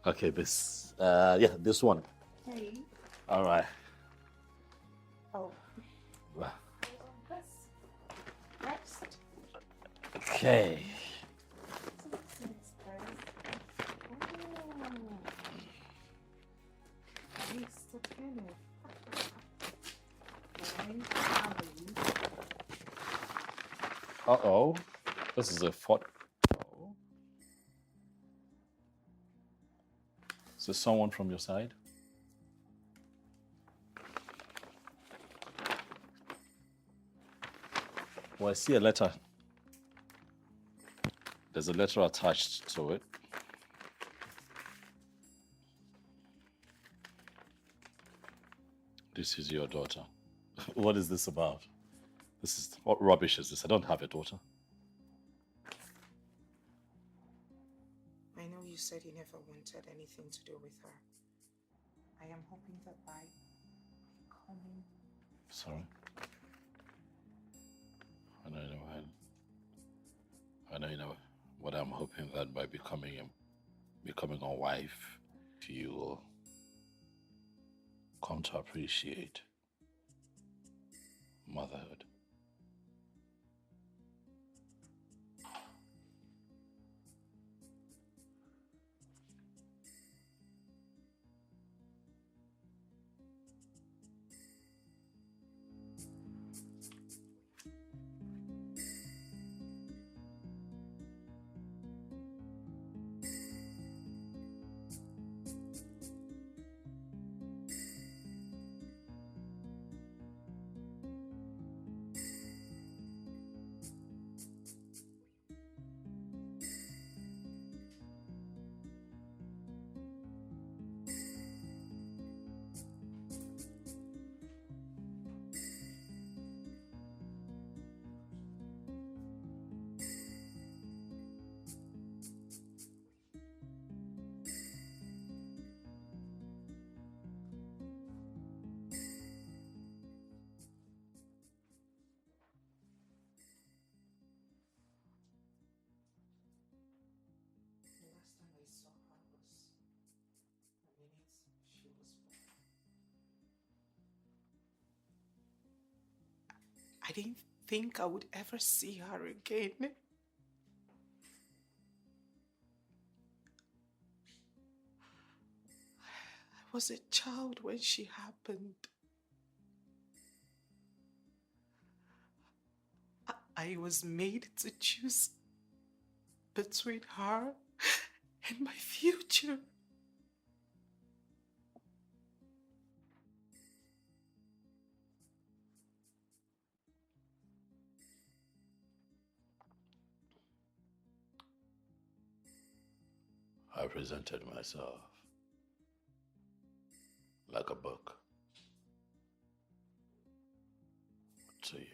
Okay, this one. Hey. All right. Oh. Well, This next. okay. Mr. Kenneth. Uh-oh. This is a fort. Oh. Is this someone from your side? Well, I see a letter. There's a letter attached to it. This is your daughter. What is this about? What rubbish is this? I don't have a daughter. I know you said you never wanted anything to do with her. I am hoping that by coming... Sorry? I know you know what I'm hoping that by becoming a wife, you will come to appreciate motherhood. The last time I saw her was the minute she was born. I didn't think I would ever see her again. I was a child when she happened. I was made to choose between her and my future. I presented myself like a book to you.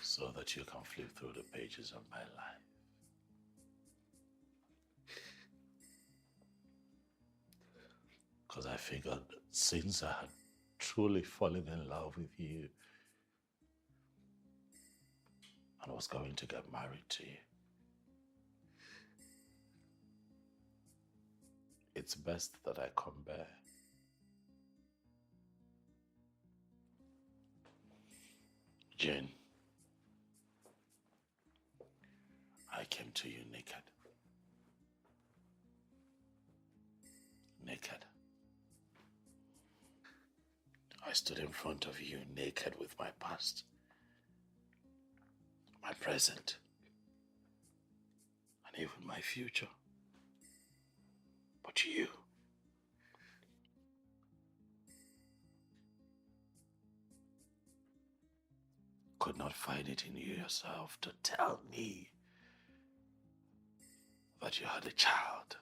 So that you can flip through the pages of my life. Because I figured since I had truly fallen in love with you and was going to get married to you, it's best that I come bare. Jane, I came to you naked. Naked. I stood in front of you naked with my past, my present, and even my future. But you could not find it in you yourself to tell me that you had a child.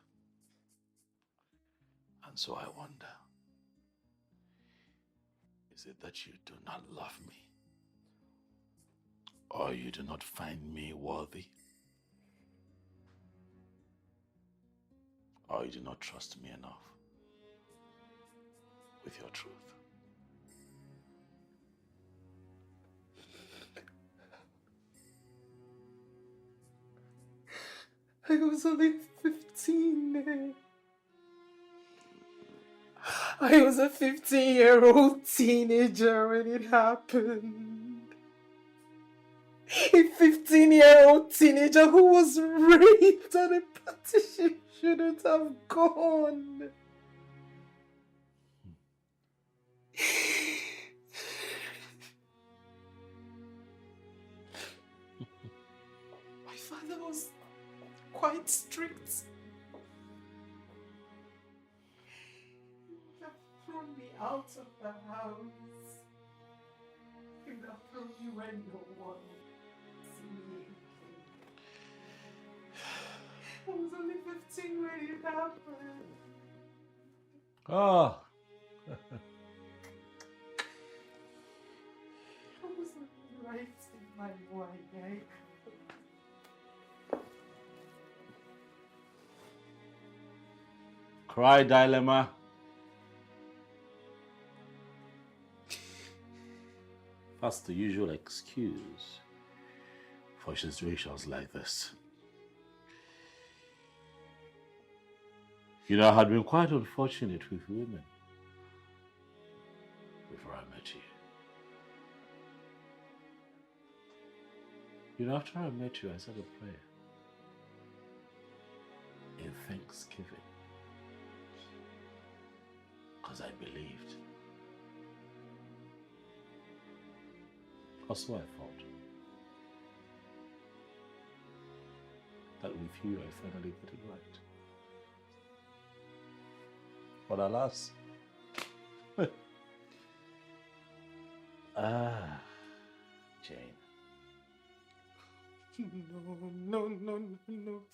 And so I wonder, is it that you do not love me? Or you do not find me worthy? Or you do not trust me enough with your truth? I was only 15. I was a 15-year-old teenager when it happened. A 15-year-old teenager who was raped and a party she shouldn't have gone. My father was quite strict. He would have thrown me out of the house. He would have thrown me when no one was me. I was only 15 when it happened. Oh. I wasn't right in my way. Cry, dilemma. That's the usual excuse for situations like this. You know, I had been quite unfortunate with women before I met you. You know, after I met you, I said a prayer in thanksgiving because I believed. That's what I thought. That with you, I finally got it right. But alas. Jane. No,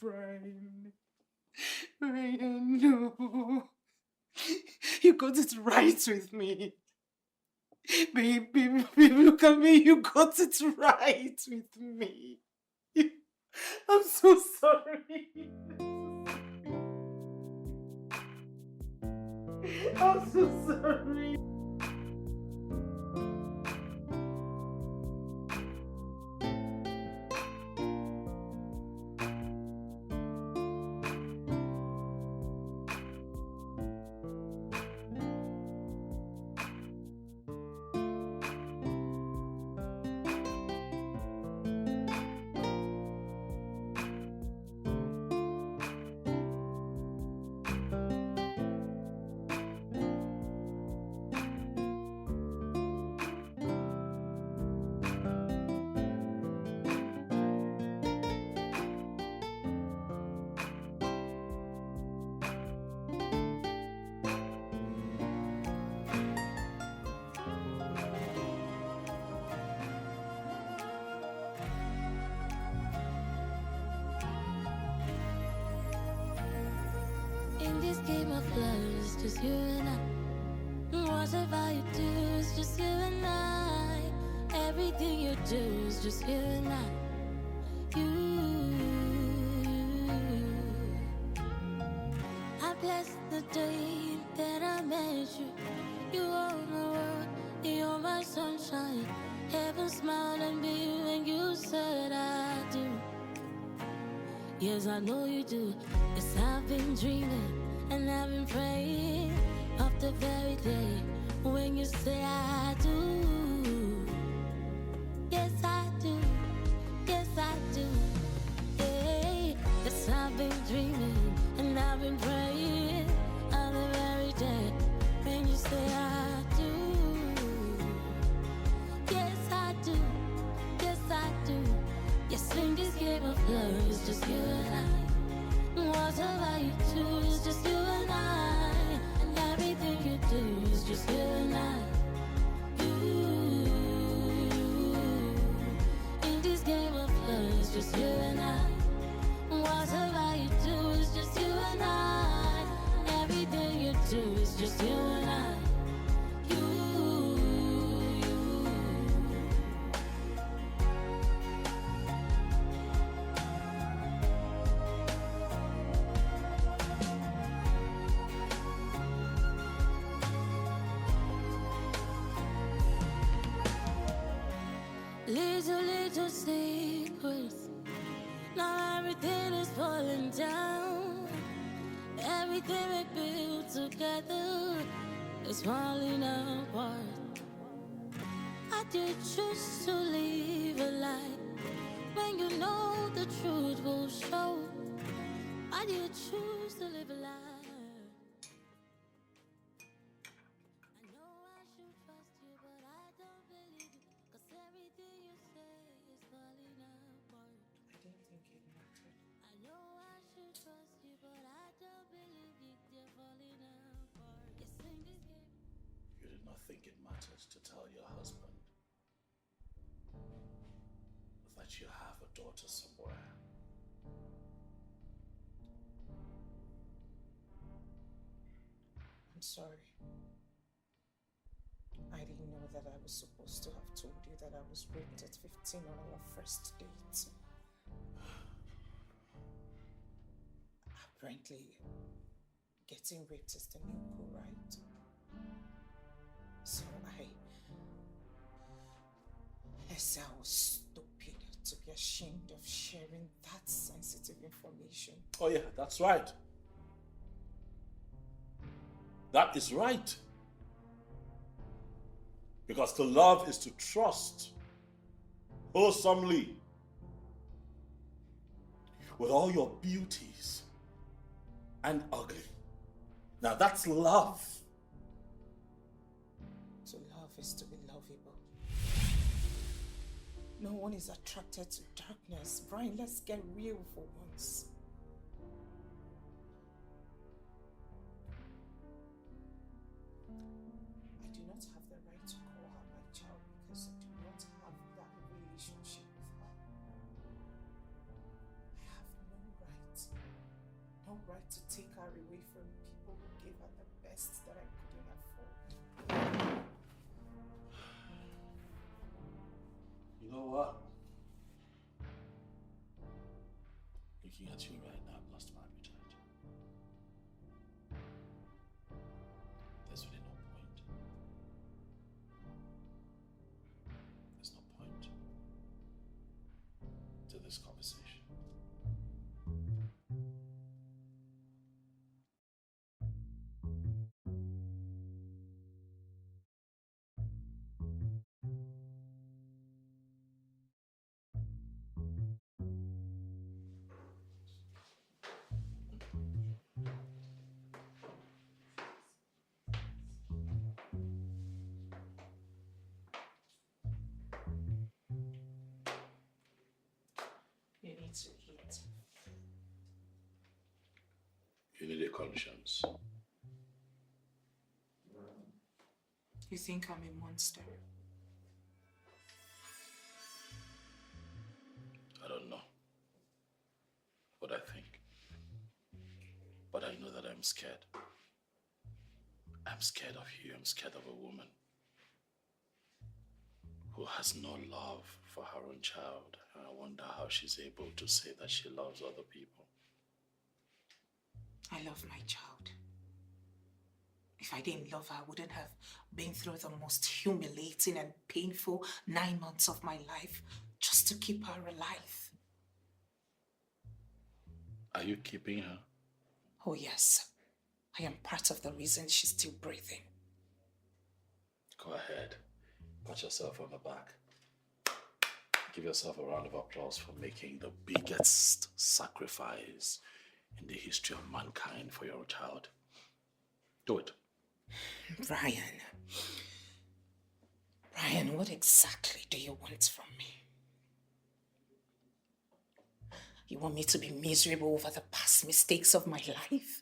Brian. Brian, no. You got it right with me. Baby, look at me. You got it right with me. I'm so sorry. I'm so sorry. In this game of love, it's just you and I. Whatever you do, it's just you and I. Everything you do is just you and I. I bless the day that I met you. You are my world, you're my sunshine. Heaven smiled at me when you said I do. Yes, I know you do. Yes, I've been dreaming and I've been praying of the very day when you say I do. Yes, I do. Yes, I do. Yeah. Yes, I've been dreaming and I've been praying of the very day when you say I do. Yes, I do. Yes, I do. Yes, in this game of love, it's just you and I. Whatever you do, it's just you and I. And everything you do is just you and I. In this game of love, it's just you and I. Whatever you do is just you and I. Everything you do is just you and I. Little secrets, Now everything is falling down. Everything we built together is falling apart. I did choose to live a lie when you know the truth will show. I did choose to live a lie. I know I should trust you, but I don't believe you. 'Cause everything you say is falling apart. I didn't think it mattered. I know I should trust you, but I don't believe you. They're falling apart. You sing this game. You did not think it mattered to tell your husband that you have a daughter somewhere. I'm sorry. I didn't know that I was supposed to have told you that I was raped at 15 on our first date. Apparently, getting raped is the new cool, right? So I said I was stupid to be ashamed of sharing that sensitive information. Oh yeah, that's right. That is right. Because to love is to trust wholesomely with all your beauties and ugly. Now that's love. To love is to be lovable. No one is attracted to darkness. Brian, let's get real for once. I do not have the right to call her my child because I do not have that relationship with her. I have no right to take her away from people who gave her the best that I couldn't afford. You know what? Looking at you right now, I've lost my appetite. There's really no point. There's no point to this conversation. You need to eat. You need a conscience. You think I'm a monster? I don't know what I think. But I know that I'm scared. I'm scared of you. I'm scared of a woman who has no love for her own child. And I wonder how she's able to say that she loves other people. I love my child. If I didn't love her, I wouldn't have been through the most humiliating and painful 9 months of my life just to keep her alive. Are you keeping her? Oh yes, I am part of the reason she's still breathing. Go ahead. Pat yourself on the back. Give yourself a round of applause for making the biggest sacrifice in the history of mankind for your child. Do it. Brian, what exactly do you want from me? You want me to be miserable over the past mistakes of my life?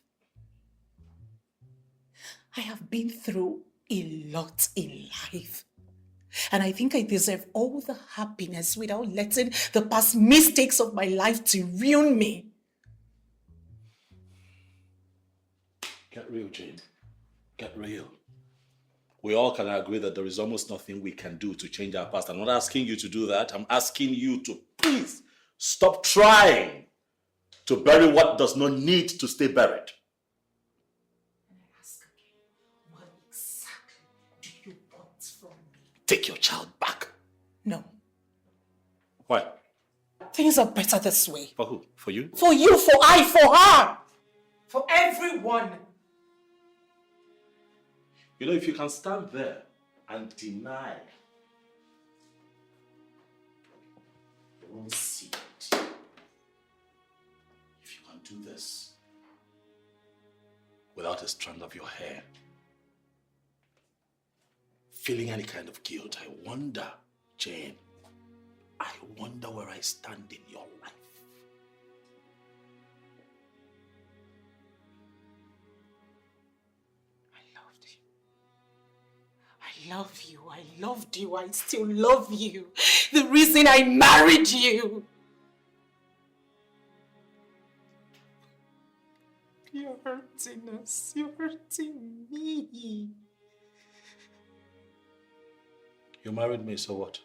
I have been through a lot in life. And I think I deserve all the happiness without letting the past mistakes of my life to ruin me. Get real, Jane. Get real. We all can agree that there is almost nothing we can do to change our past. I'm not asking you to do that. I'm asking you to please stop trying to bury what does not need to stay buried. And I ask again, what exactly do you want from me? Take your child back. No. Why? Things are better this way. For who? For you? For you, for I, for her. For everyone. You know, if you can stand there and deny your own seed, if you can do this without a strand of your hair, feeling any kind of guilt, I wonder, Jane, I wonder where I stand in your life. I love you. I loved you. I still love you. The reason I married you. You're hurting us. You're hurting me. You married me, so what?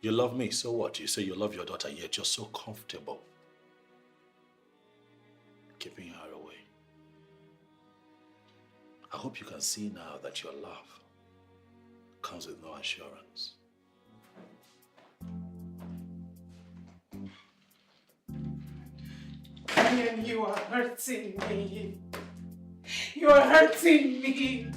You love me, so what? You say you love your daughter, yet you're so comfortable keeping her away. I hope you can see now that your love comes with no assurance. And you are hurting me. You are hurting me.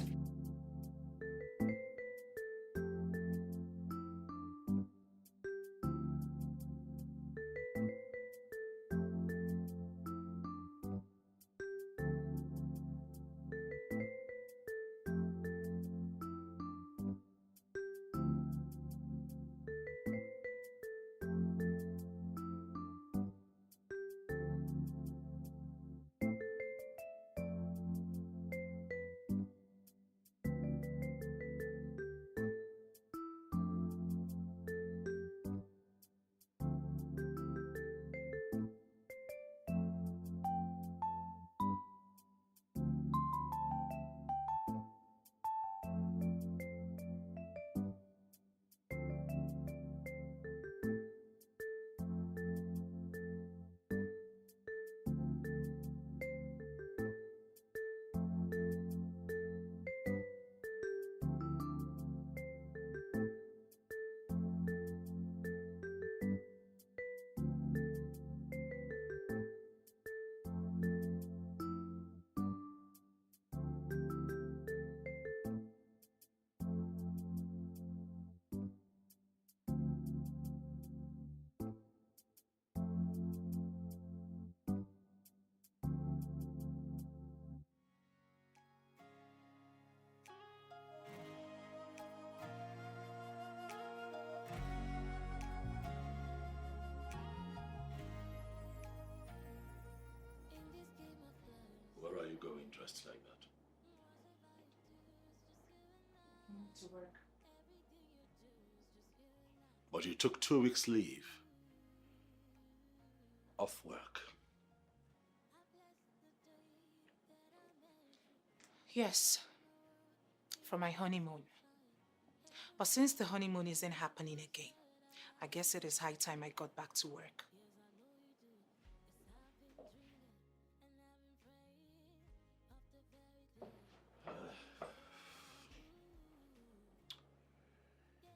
Where are you going dressed like that? To work. But you took 2 weeks leave off work. Yes. For my honeymoon. But since the honeymoon isn't happening again, I guess it is high time I got back to work.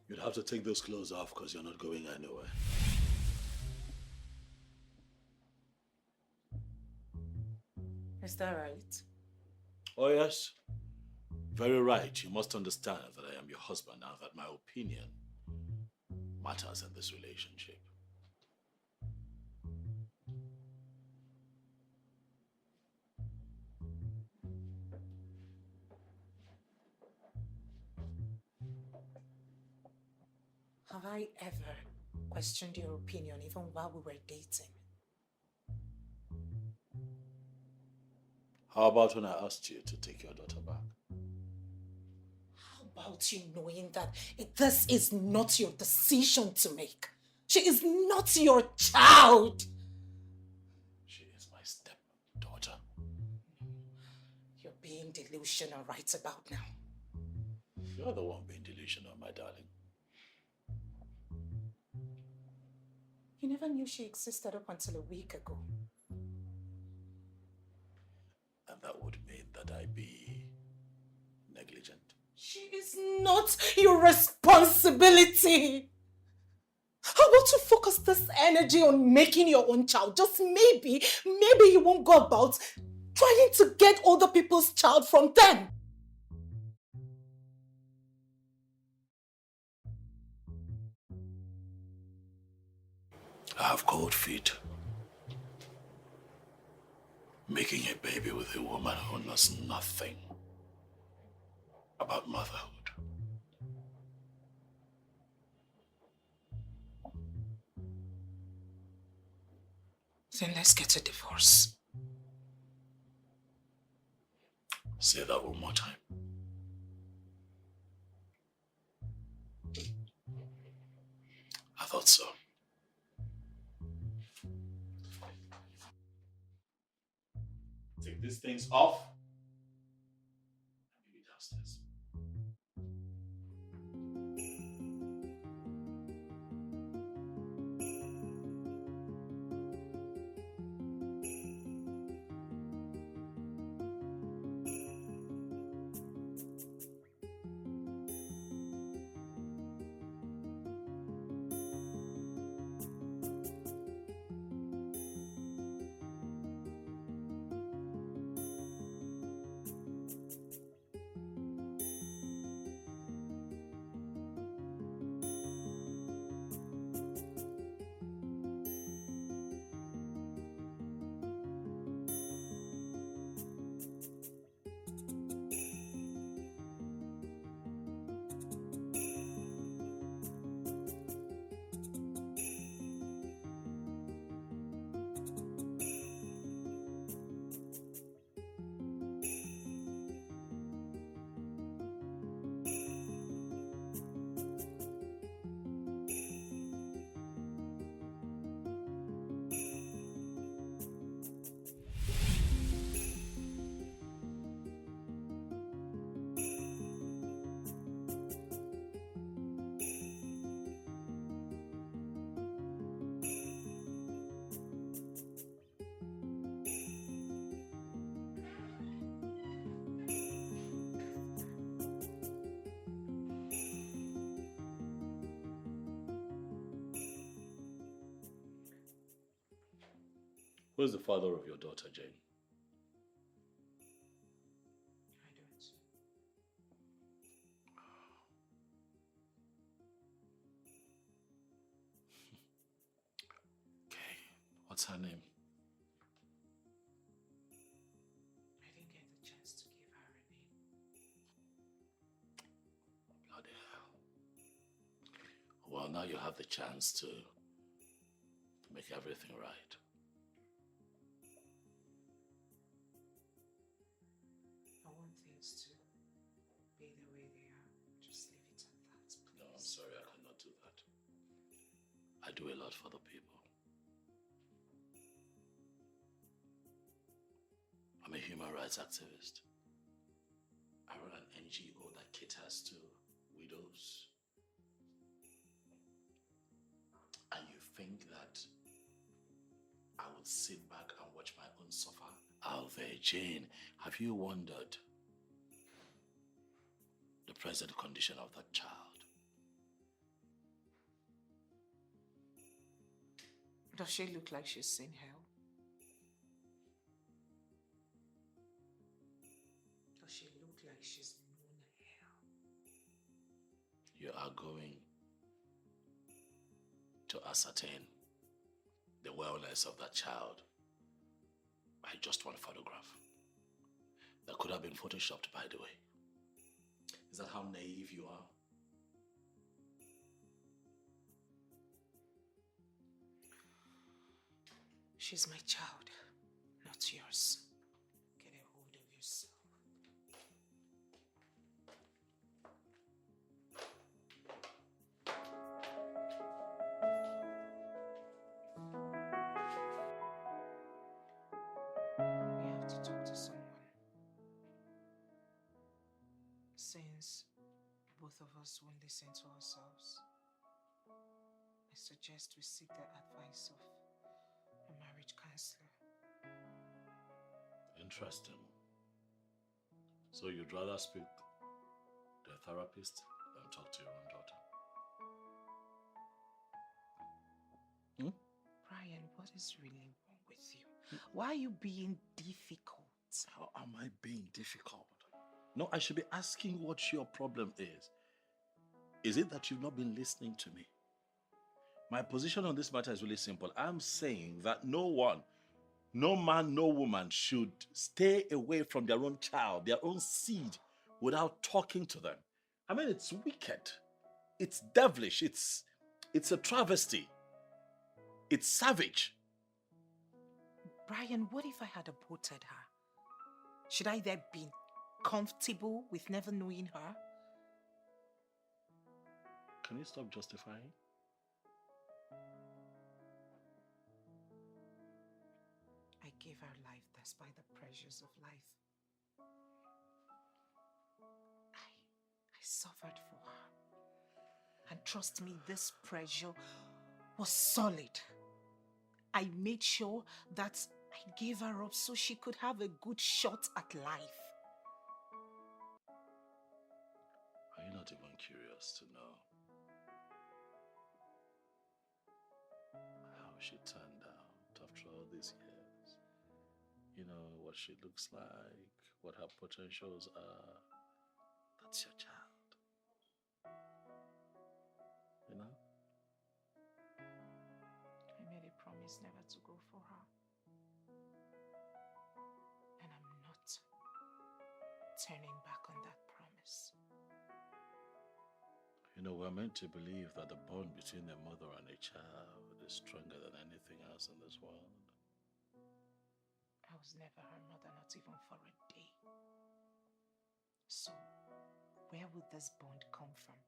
You'd have to take those clothes off because you're not going anywhere. Is that right? Oh yes, very right. You must understand that I am your husband and that my opinion matters in this relationship. Have I ever questioned your opinion even while we were dating? How about when I asked you to take your daughter back? How about you knowing that this is not your decision to make? She is not your child. She is my stepdaughter. You're being delusional right about now. You're the one being delusional, my darling. You never knew she existed up until a week ago. And that would mean that I be negligent. She is not your responsibility. How about want to focus this energy on making your own child. Just maybe you won't go about trying to get other people's child from them. I have cold feet. Making a baby with a woman who knows nothing about motherhood. Then let's get a divorce. Say that one more time. I thought so. Take these things off. And maybe downstairs. Who's the father of your daughter, Jane? I don't. Okay. What's her name? I didn't get the chance to give her a name. Bloody hell. Well, now you have the chance to make everything right. I want things to be the way they are. Just leave it at that, please. No, I'm sorry, I cannot do that. I do a lot for the people. I'm a human rights activist. I run an NGO that caters to widows. And you think that I would sit back and watch my own suffer? Alve, Jane, have you wondered the present condition of that child? Does she look like she's seen hell? Does she look like she's known hell? You are going to ascertain the wellness of that child by just one photograph that could have been photoshopped, by the way. Is that how naive you are? She's my child, not yours. Get a hold of yourself. We have to talk to someone. Since both of us won't listen to ourselves, I suggest we seek the advice of a marriage counselor. Interesting. So you'd rather speak to a therapist than talk to your own daughter? Brian, what is really wrong with you? Why are you being difficult? How am I being difficult? No, I should be asking what your problem is. Is it that you've not been listening to me? My position on this matter is really simple. I'm saying that no one, no man, no woman should stay away from their own child, their own seed, without talking to them. I mean, it's wicked. It's devilish. It's a travesty. It's savage. Brian, what if I had aborted her? Should I then be comfortable with never knowing her? Can you stop justifying? I gave her life despite the pressures of life. I suffered for her. And trust me, this pressure was solid. I made sure that I gave her up so she could have a good shot at life. Are you not even curious to know how she turned out after all these years? You know, what she looks like, what her potentials are. That's your child. You know? I made a promise never to go for her. And I'm not turning back on that promise. You know, we're meant to believe that the bond between a mother and a child is stronger than anything else in this world. I was never her mother, not even for a day. So, where would this bond come from?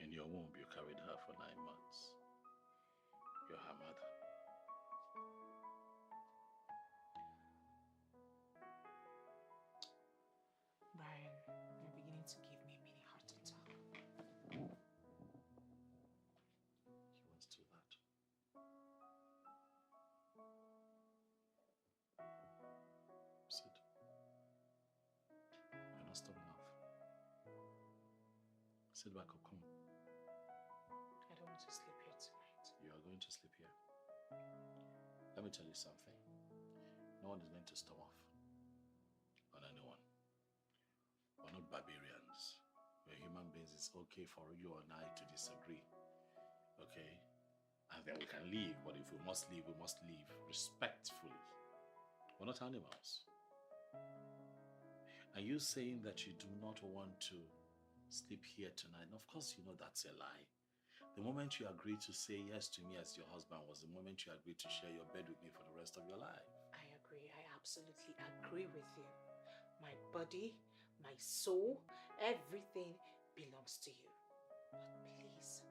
In your womb, you carried her for 9 months. You're her mother. Brian, you're beginning to give me a mini heart attack. He wants to do that. Sit. You're not strong enough. Sit back up, come on. I don't want to sleep here tonight. You are going to sleep here. Let me tell you something. No one is going to storm off on anyone. We're not barbarians. We're human beings. It's okay for you and I to disagree. Okay? And then we can leave. But if we must leave, we must leave respectfully. We're not animals. Are you saying that you do not want to sleep here tonight? Of course, you know that's a lie. The moment you agreed to say yes to me as your husband was the moment you agreed to share your bed with me for the rest of your life. I agree. I absolutely agree with you. My body, my soul, everything belongs to you. But please,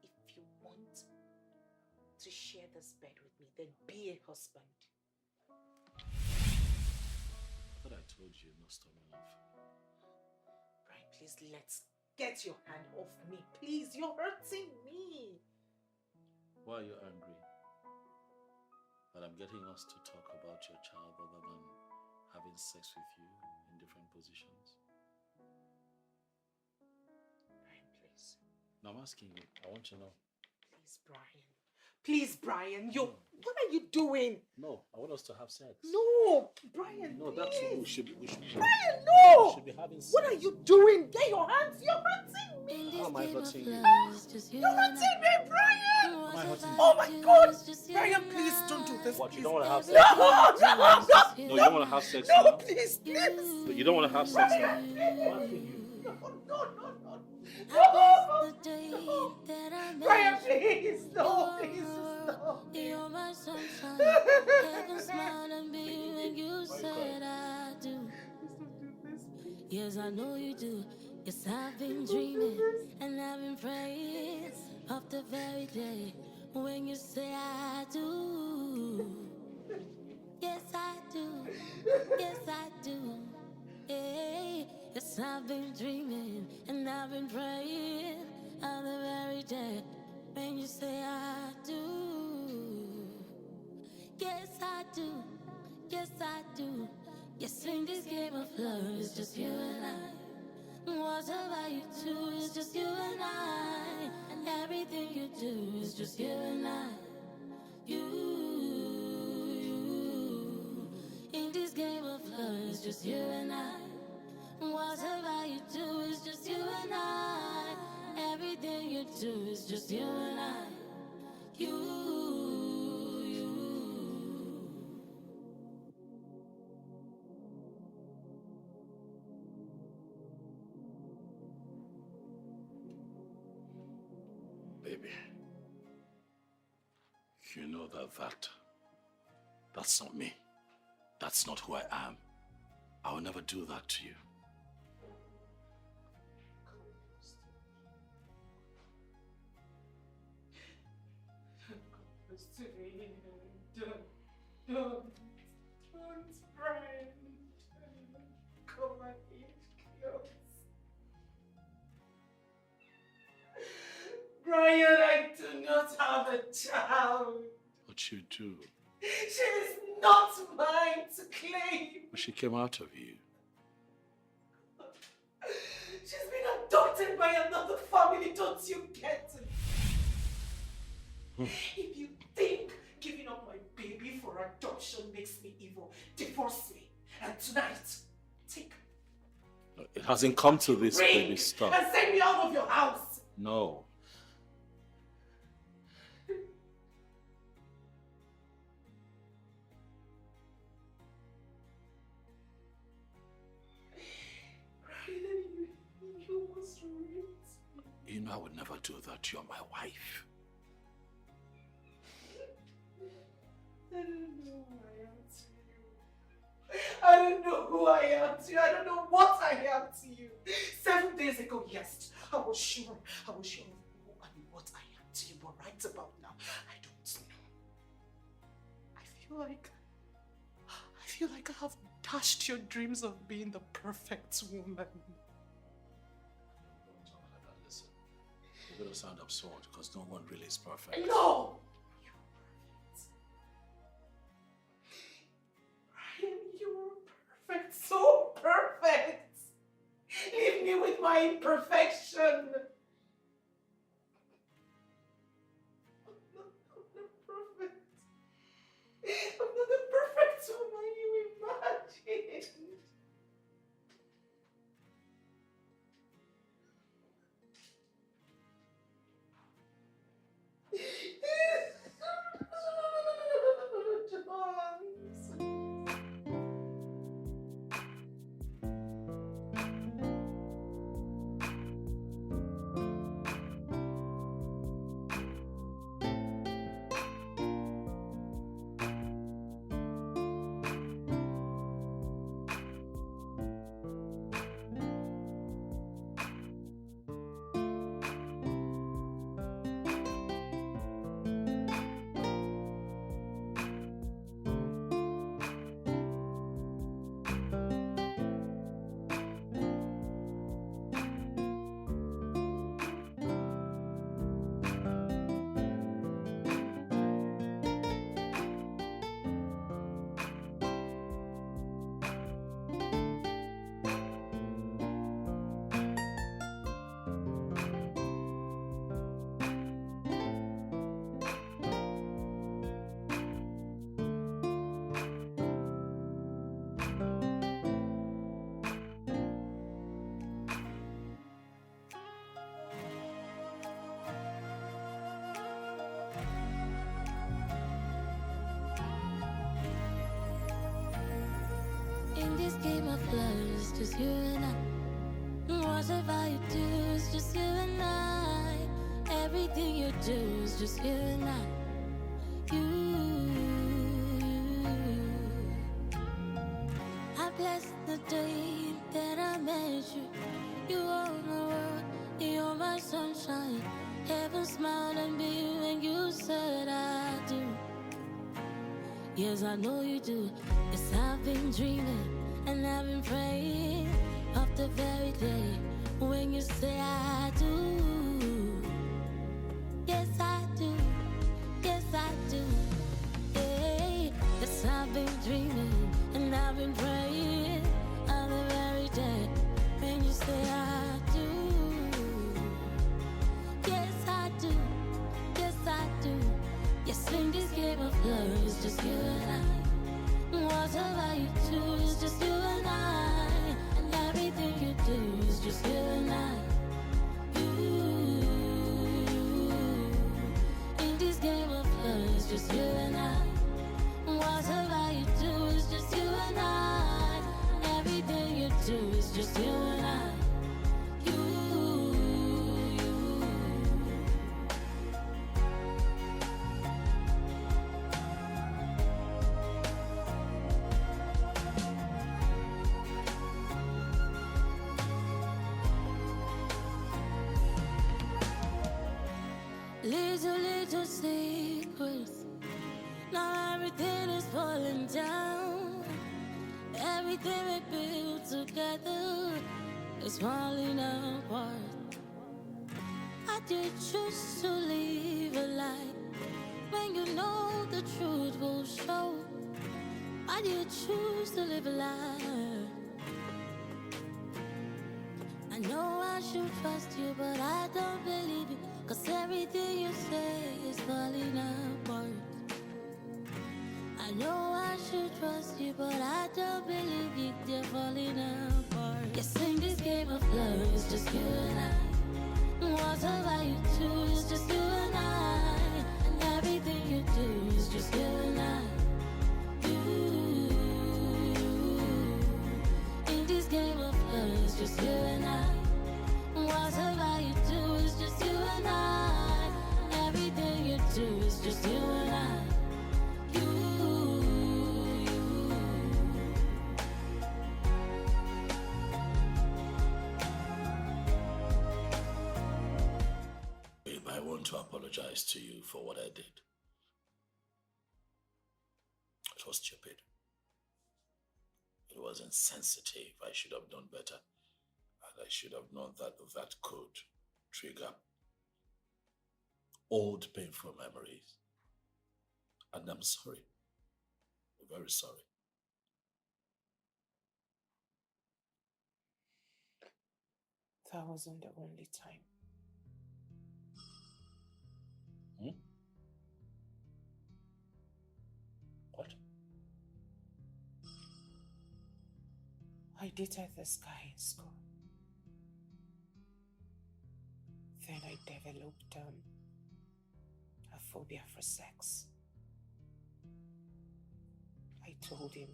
if you want to share this bed with me, then be a husband. I thought I told you not storming off. Brian, please, let's get your hand off me. Please, you're hurting me. Why are you angry? That I'm getting us to talk about your child other than having sex with you in different positions? Brian, please. No, I'm asking you. I want to know. Please, Brian. Please, Brian. What are you doing? No, I want us to have sex. No, Brian, No, please. that's what we should be. Brian, no! We should be having sex. What are you doing? Get your hands. You're hurting me. How am I hurting you? You're hurting me, Brian. Am I hurting you? Oh my God. Brian, please don't do this. What, you please. don't want to have sex? No, No, you don't want to have sex no, now? please. But you don't want to have sex now? I'm asking you. The day that I met Brian, you, please. No, please. No. you're my sunshine. Heaven smiled at me when you said I do. Yes, I know you do. Yes, I've been dreaming and I've been praying of the very day when you say I do. Yes, I do. Yes, I do. Hey, yes, I've been dreaming and I've been praying of the very day when you say I do. Yes, I do. Yes, I do. Yes, in this game of love, it's just you and I. What about you two? It's just you and I. just you and I. Whatever you do is just you and I. Everything you do is just you and I. You. Baby, you know that's not me. That's not who I am. I will never do that to you. Don't, Brian. Come and eat close. Brian, I do not have a child. But you do. She is not mine to claim. But she came out of you. She's been adopted by another family, don't you get it? If you think giving up my baby for adoption makes me evil, divorce me. And tonight, take No, it hasn't come to this, baby. Stop. And send me out of your house. No. You must raise me. You know I would never do that. You're my wife. I don't know who I am to you. I don't know who I am to you. I don't know what I am to you. 7 days ago, yes, I was sure of who and what I am to you. But right about now, I don't know. I feel like I have dashed your dreams of being the perfect woman. Listen, you're gonna sound absurd because no one really is perfect. No! You're perfect, so perfect. Leave me with my imperfection. I'm not perfect. I'm not the perfect woman you imagined. In this game of love, it's just you and I. Whatever you do, it's just you and I. Everything you do is just you and I. I bless the day that I met you. You own the world, you're my sunshine. Heaven smiled at me when you said I do. Yes, I know you do. Yes, I've been dreaming and I've been praying of the very day when you say I do. Yes, I do. Yes, I do. Hey, yes, I've been dreaming and I've been praying of the very day when you say I do. Yes, I do. Yes, I do. Yes, in this game of love, it's just you and I. Whatever you do, it's just you and I. everything we built together is falling apart. I did choose to live a lie when you know the truth will show. I did choose to live a lie. I know I should trust you, but I don't believe you, 'cause everything you say is falling apart. I know I should trust you, but I don't believe you, they're falling apart. Yes, in this game of love, it's just you and I. Whatever you do, it's just you and I. And everything you do is just you and I. You. In this game of love, it's just you and I. Whatever you do is just you and I. Everything you do is just you and I. I want to apologize to you for what I did. It was stupid. It was insensitive. I should have done better. And I should have known that that could trigger old painful memories. And I'm sorry. I'm very sorry. That wasn't the only time. What? I dated this guy in school. Then I developed a phobia for sex. I told him,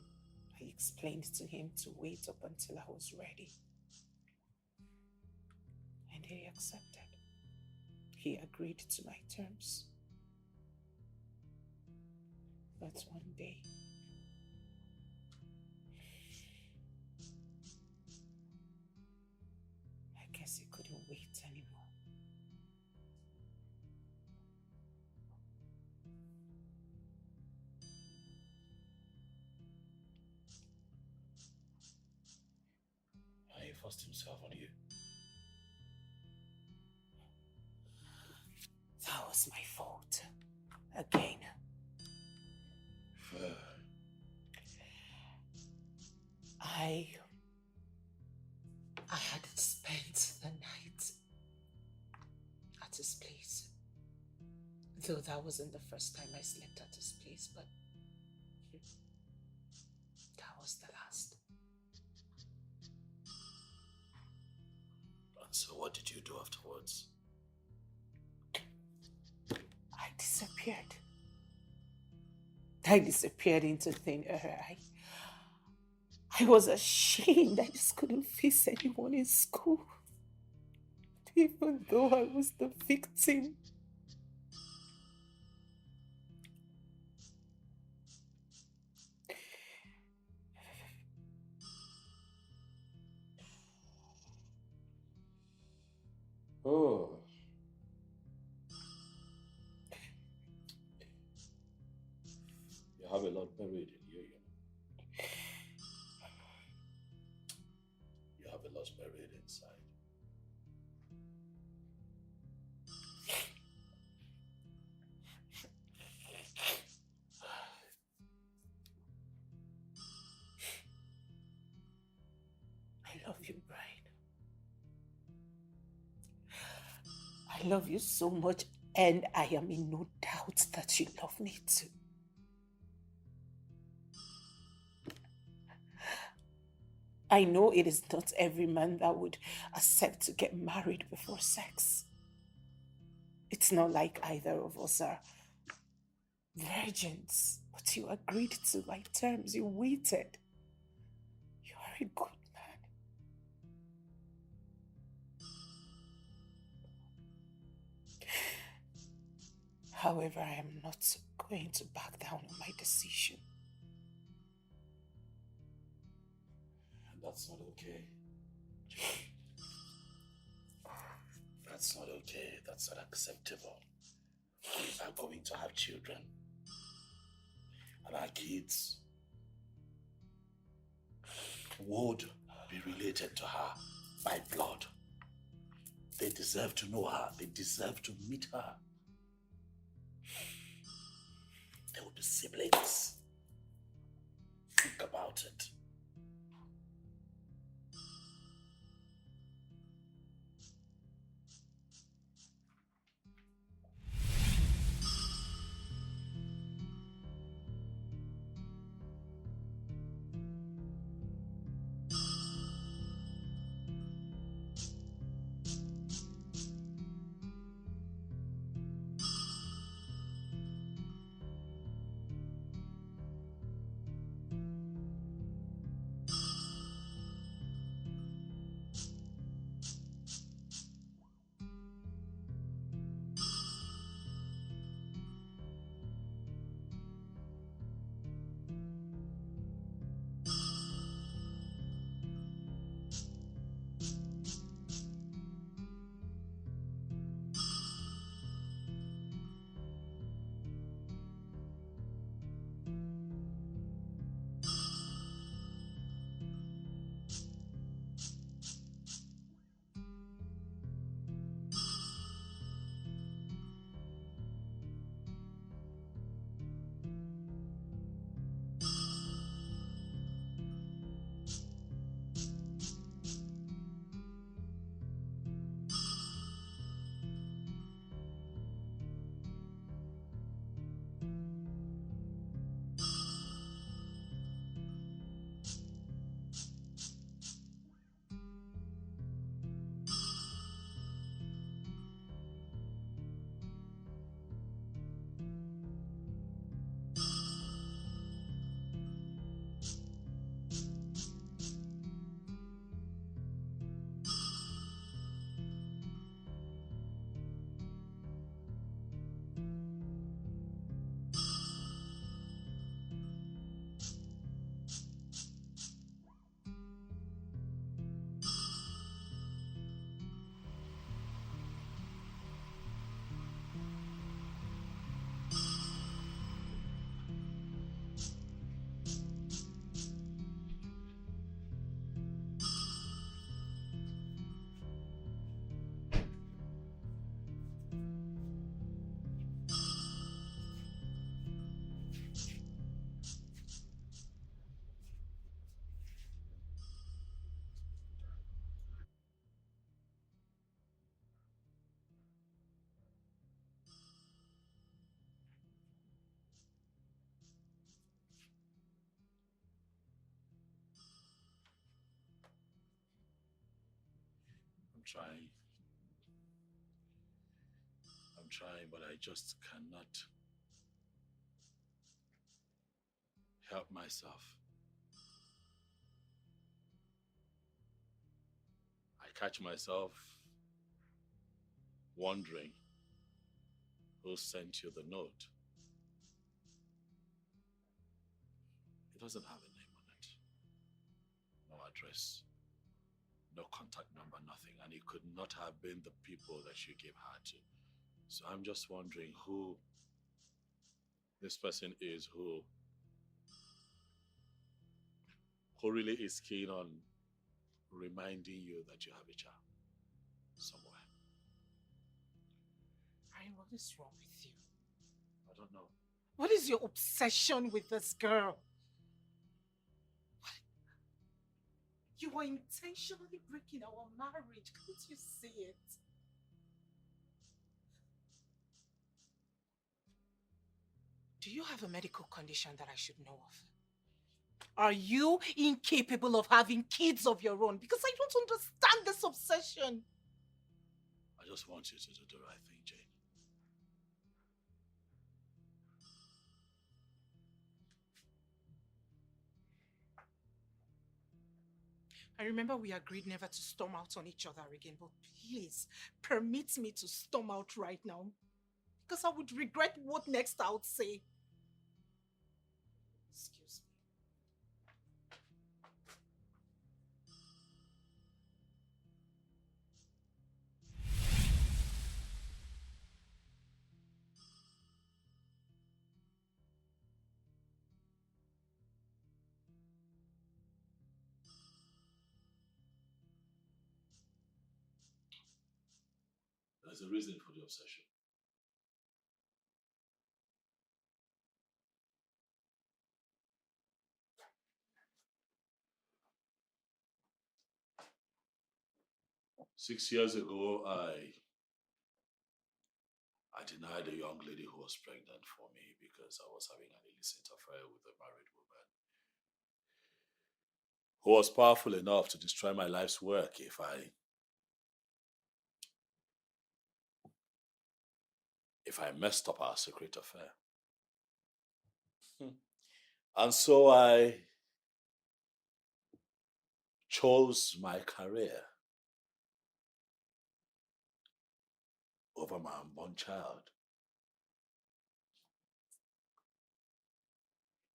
I explained to him to wait up until I was ready. And he accepted. He agreed to my terms. But one day, I guess he couldn't wait anymore. And he forced himself on you. That was my fault. Again. I had spent the night at his place. Though that wasn't the first time I slept at his place, but that was the last. And so what did you do afterwards? I disappeared. I disappeared into thin air. I was ashamed. I just couldn't face anyone in school. Even though I was the victim. Oh. You have a lot buried in you, you know. You have a lot buried inside. I love you, Brian. I love you so much, and I am in no doubt that you love me too. I know it is not every man that would accept to get married before sex. It's not like either of us are virgins, but you agreed to my terms. You waited. You are a good man. However, I am not going to back down on my decision. That's not okay. That's not okay. That's not acceptable. We are going to have children. And our kids would be related to her by blood. They deserve to know her. They deserve to meet her. They will be siblings. Think about it. trying. I'm trying, but I just cannot help myself. I catch myself wondering who sent you the note. It doesn't have a name on it. No address, no contact number, nothing. And it could not have been the people that you gave her to. So I'm just wondering who this person is, who really is keen on reminding you that you have a child somewhere. Ryan, what is wrong with you? I don't know. What is your obsession with this girl? What? You are intentionally breaking our marriage. Can't you see it? Do you have a medical condition that I should know of? Are you incapable of having kids of your own? Because I don't understand this obsession. I just want you to do the right thing, Jane. I remember we agreed never to storm out on each other again, but please permit me to storm out right now, because I would regret what next I would say. Excuse me. There's a reason for the obsession. Six years ago, I denied a young lady who was pregnant for me because I was having an illicit affair with a married woman who was powerful enough to destroy my life's work if I messed up our secret affair. And so I chose my career over my unborn child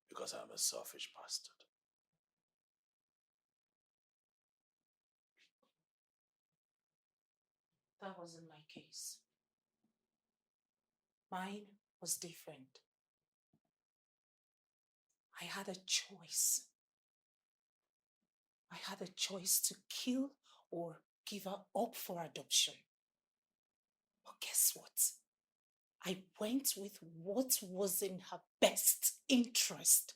because I'm a selfish bastard. That wasn't my case. Mine was different. I had a choice. I had a choice to kill or give her up for adoption. But guess what? I went with what was in her best interest.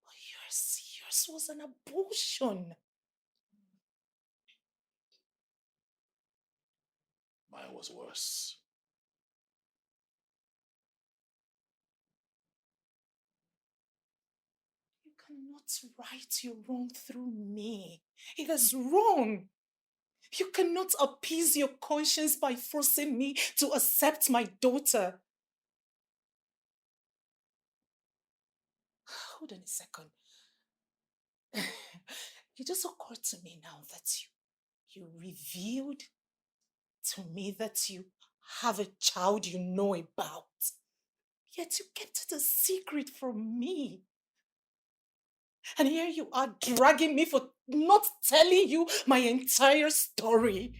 But yours was an abortion. Mine was worse. You cannot right your wrong through me. It is wrong. You cannot appease your conscience by forcing me to accept my daughter. Hold on a second. It just occurred to me now that you revealed to me that you have a child you know about. Yet you kept it a secret from me. And here you are dragging me for not telling you my entire story.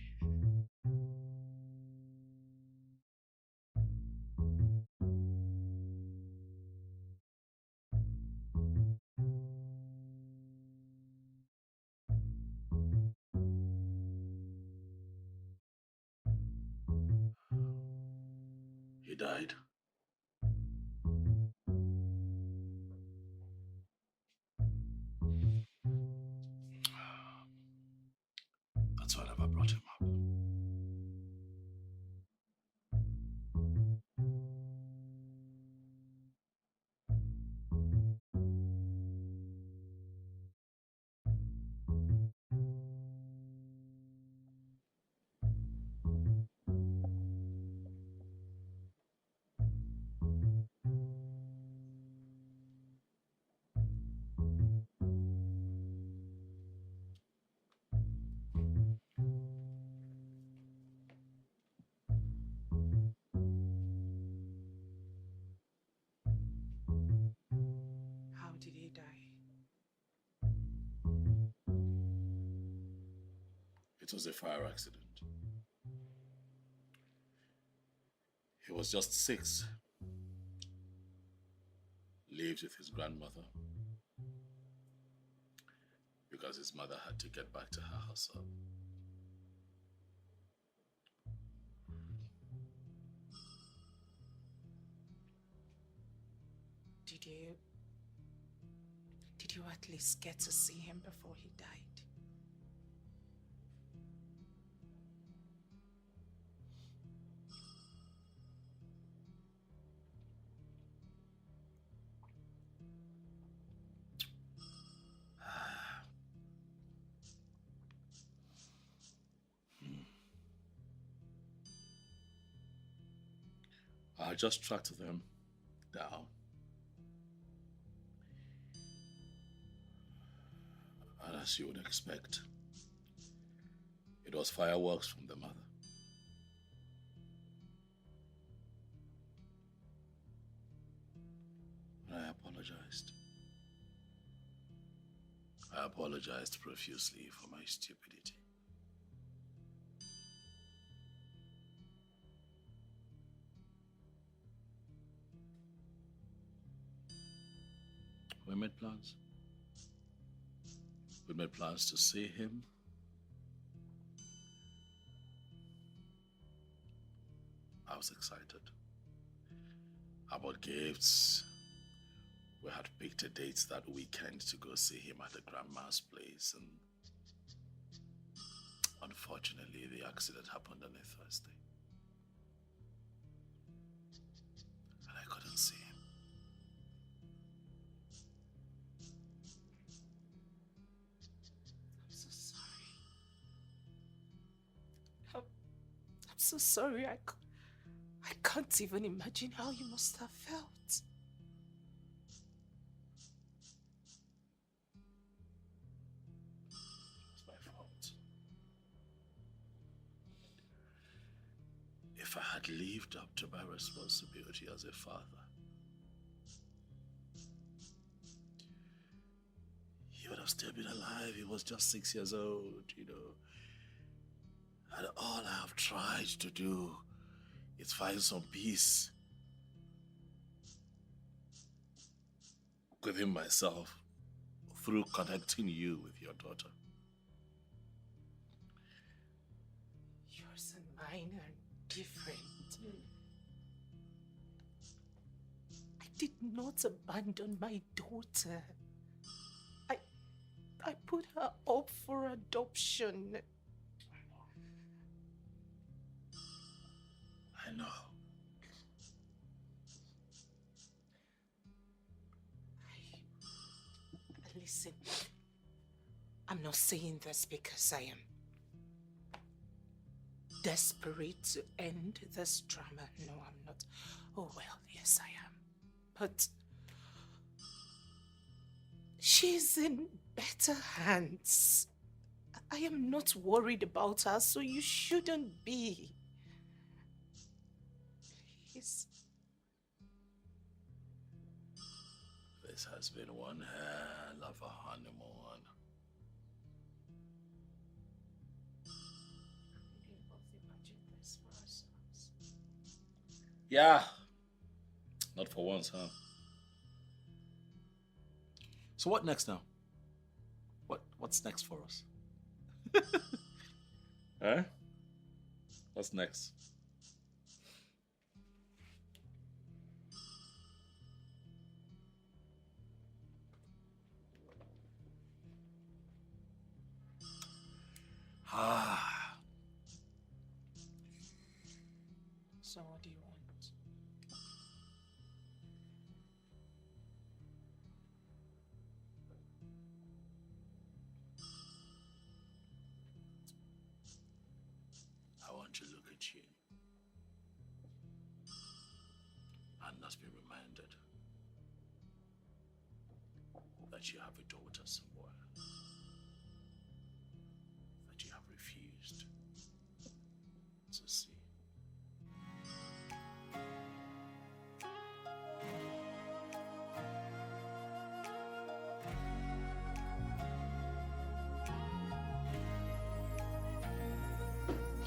He died. That's why I never brought him up. How did he die? It was a fire accident. He was just 6. Lived with his grandmother because his mother had to get back to her herself. Did you at least get to see him before he died? I just tracked them down. And as you would expect, it was fireworks from the mother. And I apologized. I apologized profusely for my stupidity. We made plans. We made plans to see him was excited. I bought gifts. We had picked a date that weekend to go see him at the grandma's place, and unfortunately, the accident happened on a Thursday. And I couldn't see him. I'm so sorry. I'm so sorry. I can't even imagine how you must have felt. It's my fault. If I had lived up to my responsibility as a father, he would have still been alive. He was just 6 years old, you know. And all I have tried to do is find some peace within myself through connecting you with your daughter. Yours and mine are different. I did not abandon my daughter. I put her up for adoption. I know. Listen, I'm not saying this because I am desperate to end this drama. No, I'm not. Oh, well, yes, I am. But she's in better hands. I am not worried about her, so you shouldn't be. Please. This has been one hell of a honeymoon. We both imagined this for ourselves. Yeah. Not for once, huh? So what next now? What's next for us? Huh? What's next? So what do you want? I want to look at you and not be reminded that you have a daughter somewhere that you have refused to see.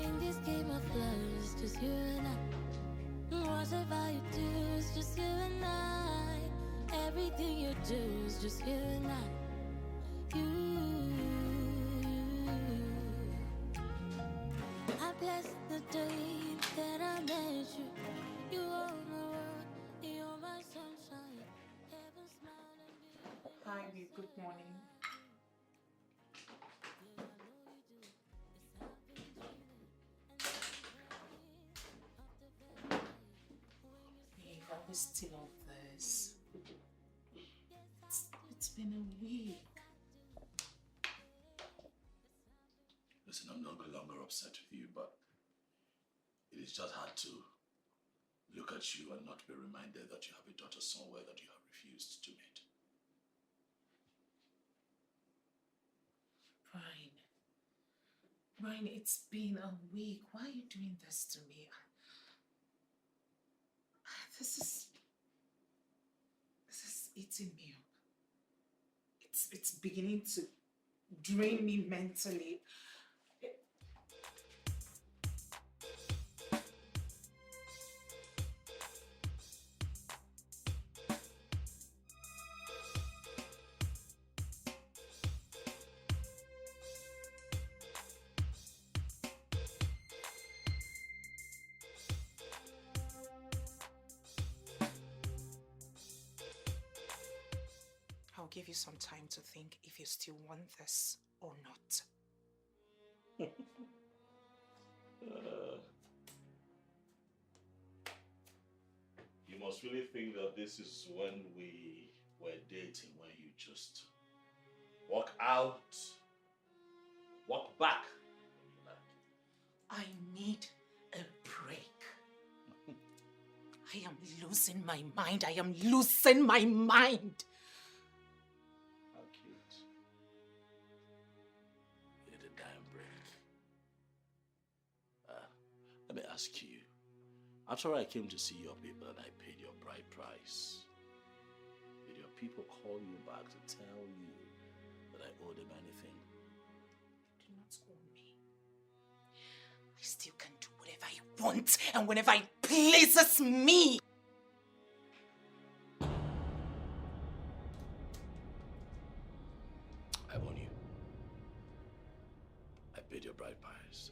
In this game of love, it's just you and I. Whatever you do, it's just you and I. Everything you do is just you and I. You. I bless the day that I met you. You are my world, you're my sunshine. Heaven smiled and me. Hi, babe. Good morning. Babe, are we still on this? It's been a week. Listen, I'm no longer upset with you, but it is just hard to look at you and not be reminded that you have a daughter somewhere that you have refused to meet. Brian, it's been a week. Why are you doing this to me? This is eating me up. It's beginning to drain me mentally. give you some time to think if you still want this or not. You must really think that this is when we were dating, when you just walk out, walk back. I need a break. I am losing my mind. I am losing my mind. How cute. You need a damn break. Let me ask you. After I came to see your people and I paid your bride price, did your people call you back to tell you that I owe them anything? Do not owe me. I still can do whatever I want and whenever it pleases me. I warn you. I paid your bride price.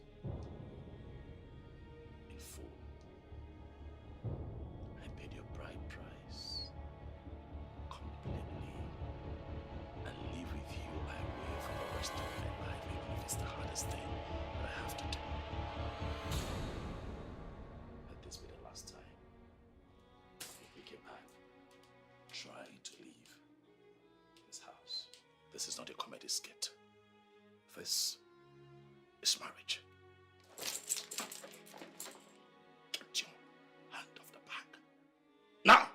In full. I paid your bride price. Completely. And live with you I will for the rest of my life, even if it's the hardest thing that I have to do. Let this be the last time we get back trying to leave this house. This is not a comedy skit. This is marriage. Get your hand off the bag. Now!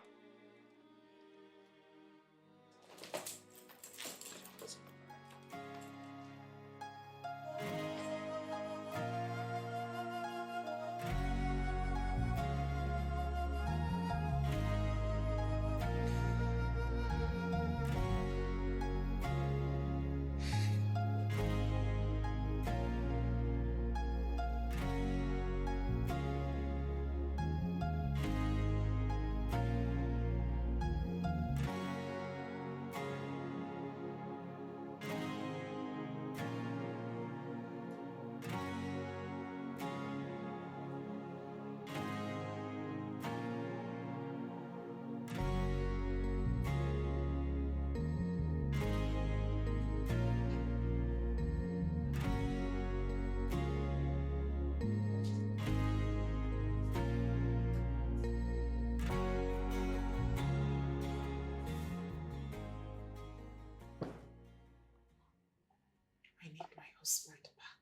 I need my husband back.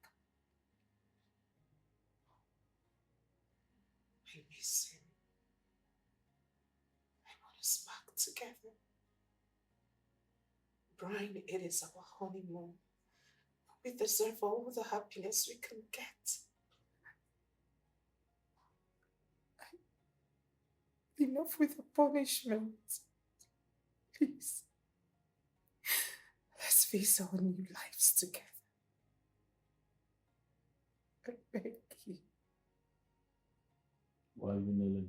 I miss him. I want us back together. Brian, it is our honeymoon. We deserve all the happiness we can get. Enough with the punishment. Please. Let's face our new lives together. I beg you. Why are you kneeling?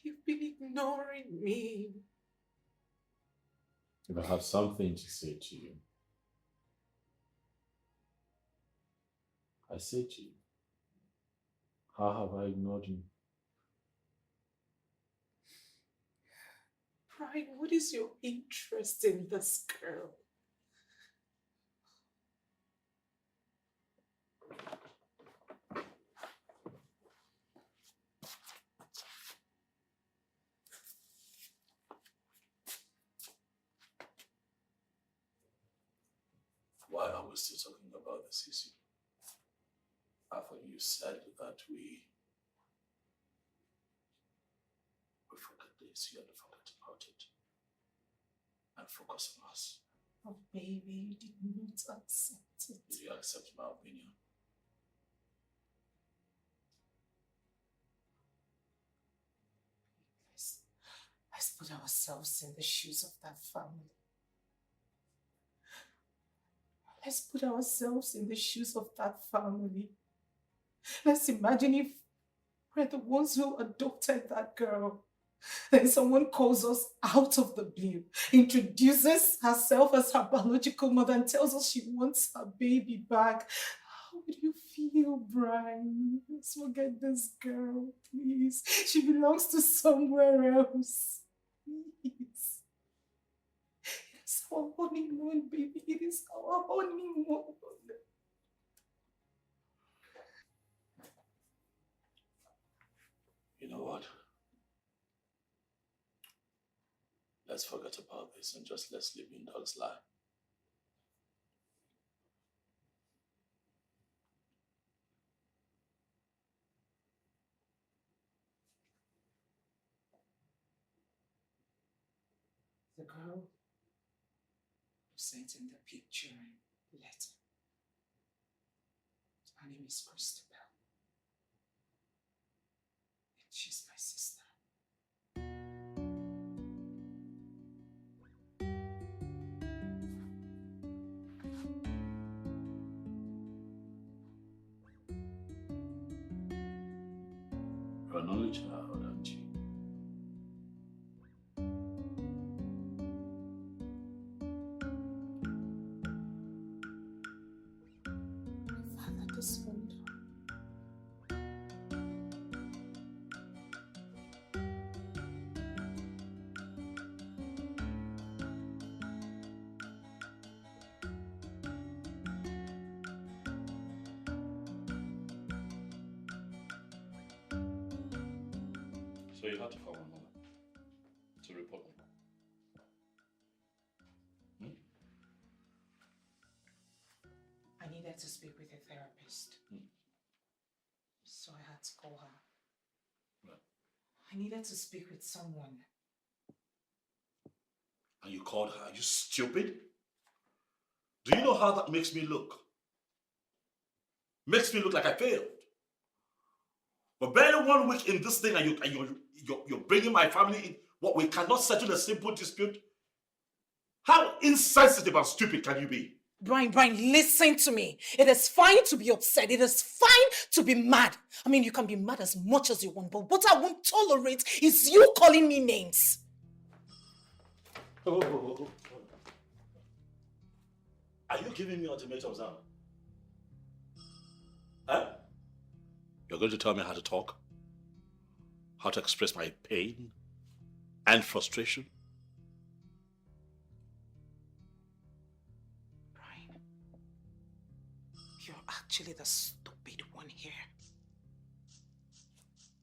You've been ignoring me. If I have something to say to you, I say to you, how have I ignored you? Brian, what is your interest in this girl? Why are we still talking about this issue? I thought you said that we forget this, you had to forget about it and focus on us. Oh, baby, you did not accept it. Do you accept my opinion? Let's put ourselves in the shoes of that family. Let's put ourselves in the shoes of that family. Let's imagine if we're the ones who adopted that girl. Then someone calls us out of the blue, introduces herself as her biological mother and tells us she wants her baby back. How would you feel, Brian? Let's forget this girl, please. She belongs to somewhere else. Please. our honeymoon, baby. It is our honeymoon. You know what? Let's forget about this and just let sleeping dogs lie. The girl who sent in the picture and letter. Her name is Christabel. And she's my sister. You're an only child, aren't you? My father disowned her. So you had to call my mother to report me. I needed to speak with a therapist. So I had to call her. Right. I needed to speak with someone. And you called her? Are you stupid? Do you know how that makes me look? Makes me look like I failed. But barely 1 week in this thing and you're bringing my family in. What, we cannot settle a simple dispute? How insensitive and stupid can you be? Brian, listen to me. It is fine to be upset. It is fine to be mad. I mean, you can be mad as much as you want, but what I won't tolerate is you calling me names. Oh. Are you giving me ultimatums now? Huh? You're going to tell me how to talk? How to express my pain and frustration? Brian, you're actually the stupid one here.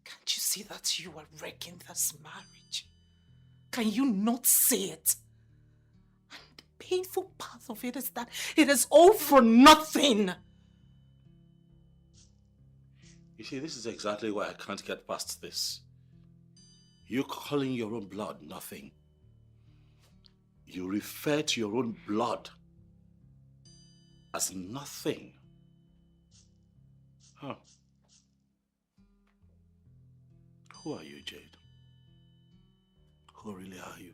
Can't you see that you are wrecking this marriage? Can you not see it? And the painful part of it is that it is all for nothing. You see, this is exactly why I can't get past this. You calling your own blood nothing. You refer to your own blood as nothing. Huh. Who are you, Jade? Who really are you?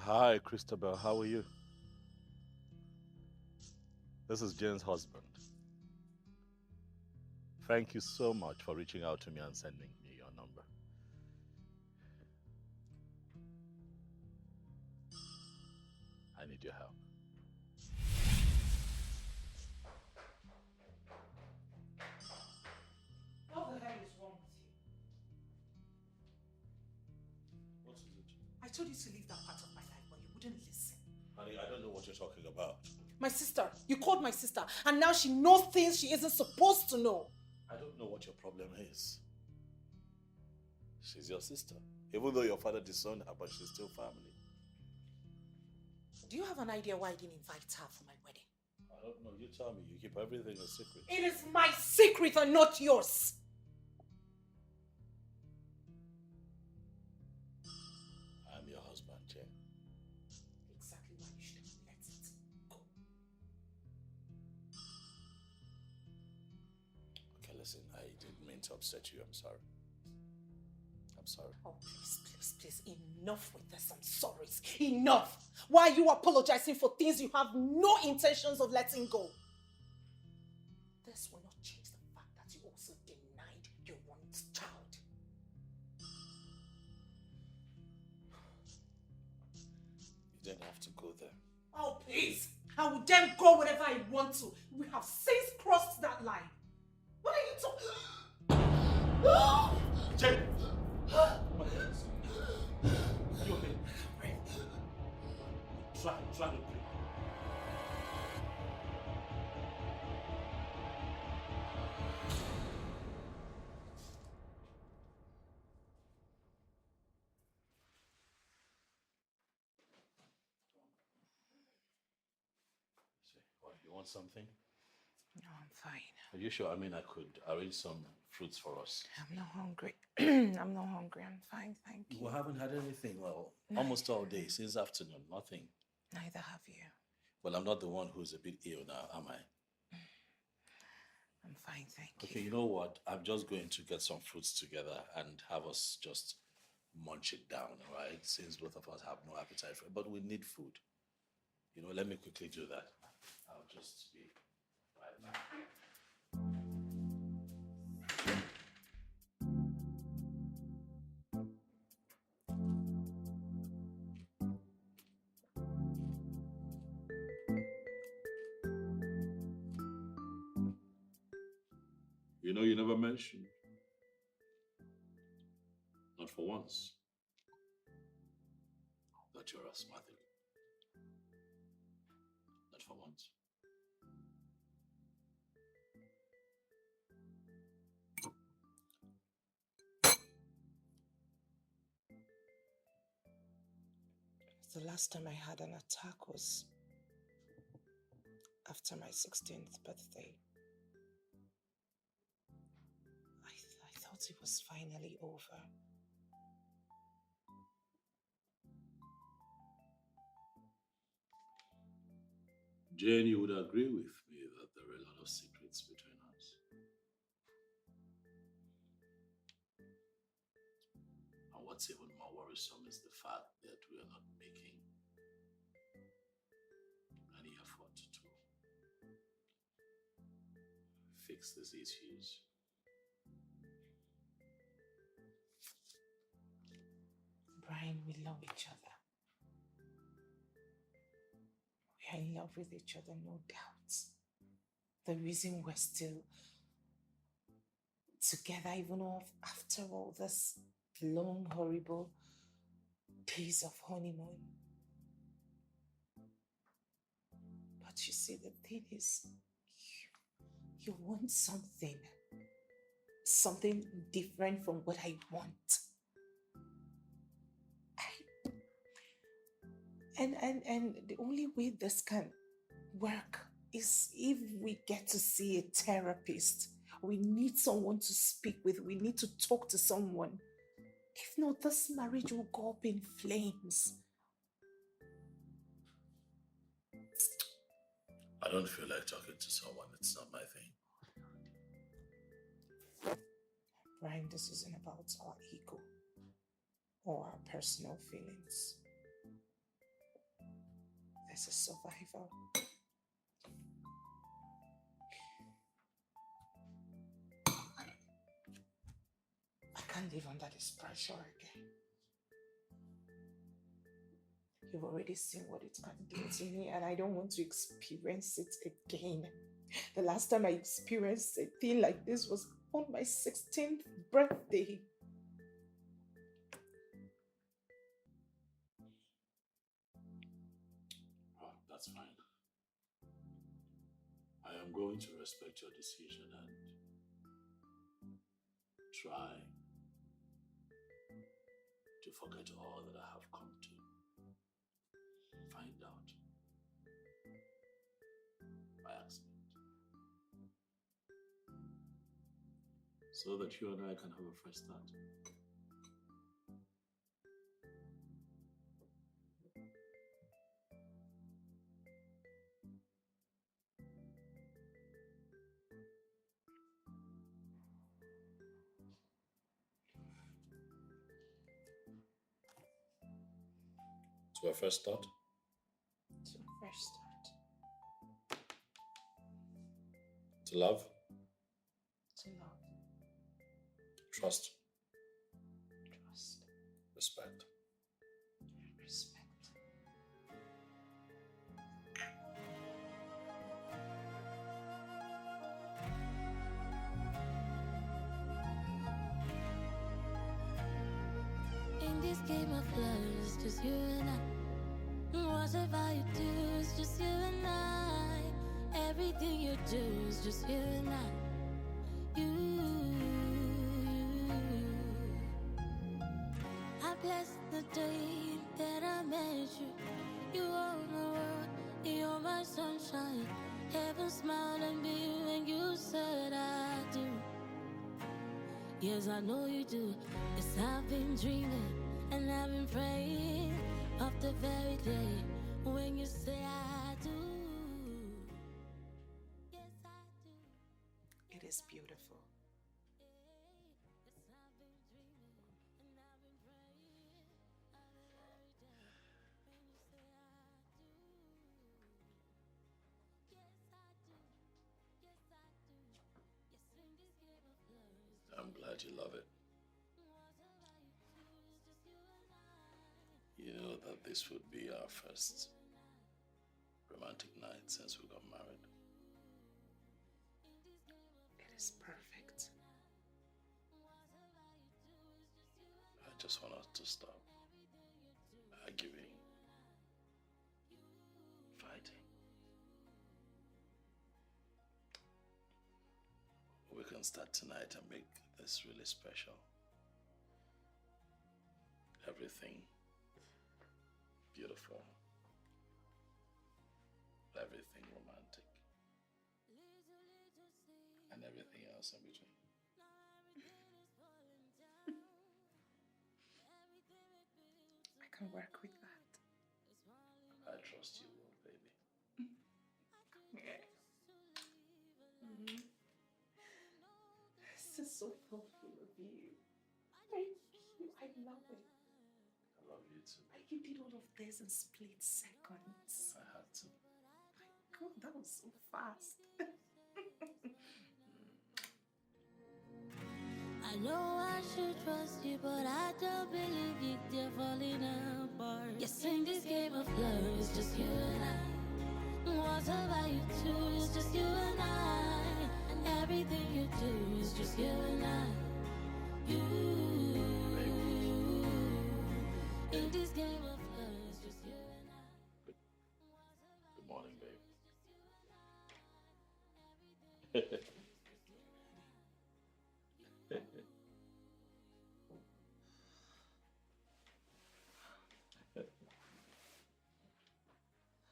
Hi, Christabel. How are you? This is Jane's husband. Thank you so much for reaching out to me and sending me your number. I need your help. What the hell is wrong with you? What is it? I told you to leave that part of my life, but you wouldn't listen. Honey, I don't know what you're talking about. My sister, you called my sister, and now she knows things she isn't supposed to know. I don't know what your problem is. She's your sister. Even though your father disowned her, but she's still family. Do you have an idea why I didn't invite her for my wedding? I don't know. You tell me. You keep everything a secret. It is my secret and not yours. I'm your husband, Jane. Exactly why you should have let it go. Okay, listen. I didn't mean to upset you. I'm sorry. I'm sorry. Oh, please, enough with this. I'm sorry. Enough. Why are you apologizing for things you have no intentions of letting go? This will not change the fact that you also denied your one child. You didn't have to go there. Oh, please. I will then go wherever I want to. We have since crossed that line. What are you talking? Jane! My hands. You okay? Try to breathe. What, you want something? No, I'm fine. Are you sure? I mean, I could arrange some fruits for us. I'm not hungry. I'm not hungry. I'm fine, thank you. We haven't had anything, well, almost all day, since afternoon, nothing. Neither have you. Well, I'm not the one who's a bit ill now, am I? I'm fine, thank you. Okay, you know what? I'm just going to get some fruits together and have us just munch it down, right? Since both of us have no appetite for it. But we need food. You know, let me quickly do that. I'll just be right back. You know, you never mentioned. Not for once. That you're asthmatic. Not for once. The last time I had an attack was after my 16th birthday. I thought it was finally over. Jane, you would agree with me that there are a lot of secrets between us. And what's even more worrisome is the fact that we are not making any effort to fix these issues. Brian, we love each other. We are in love with each other, no doubt. The reason we're still together, even after all this long, horrible days of honeymoon. But you see, the thing is, you want something different from what I want. And the only way this can work is if we get to see a therapist. We need someone to speak with. We need to talk to someone. If not, this marriage will go up in flames. I don't feel like talking to someone. It's not my thing. Brian, this isn't about our ego or our personal feelings. as a survivor. I can't live under this pressure again. You've already seen what it can do to me, and I don't want to experience it again. The last time I experienced a thing like this was on my 16th birthday. Oh, that's fine. I am going to respect your decision and try to forget all that I have come to find out by accident. So that you and I can have a fresh start. To a fresh start? To a fresh start. To love? To love. Trust? Trust. Respect? Respect. In this game of love, it's just you and I. Whatever you do, it's just you and I. Everything you do is just you and I. I bless the day that I met you. You own the world, you're my sunshine. Heaven smiled at me when you said I do. Yes, I know you do. Yes, I've been dreaming and I've been praying of the very day when you say I do. Yes, I do. It is beautiful. Yes, I've been dreaming and I've been praying of the very day when you say I do. Yes, I do. Yes, I do. Yes, in this game of love. I'm glad you love it. You know that this would be our first romantic night since we got married. It is perfect. I just want us to stop arguing, fighting. We can start tonight and make this really special. Everything beautiful. Everything romantic. And everything else in between. I can work with that. I trust you will, baby. Yeah. This is so thoughtful of you. Thank you. I love it. I love you too. Like you did all of this in split seconds. I had to. My God, that was so fast. I know I should trust you, but I don't believe you, they're falling apart. Yes, in this game of love, it's just you and I. Whatever you do, it's just you and I. And everything you do is just you and I. In this game of love, it's just you and I. Good morning, babe.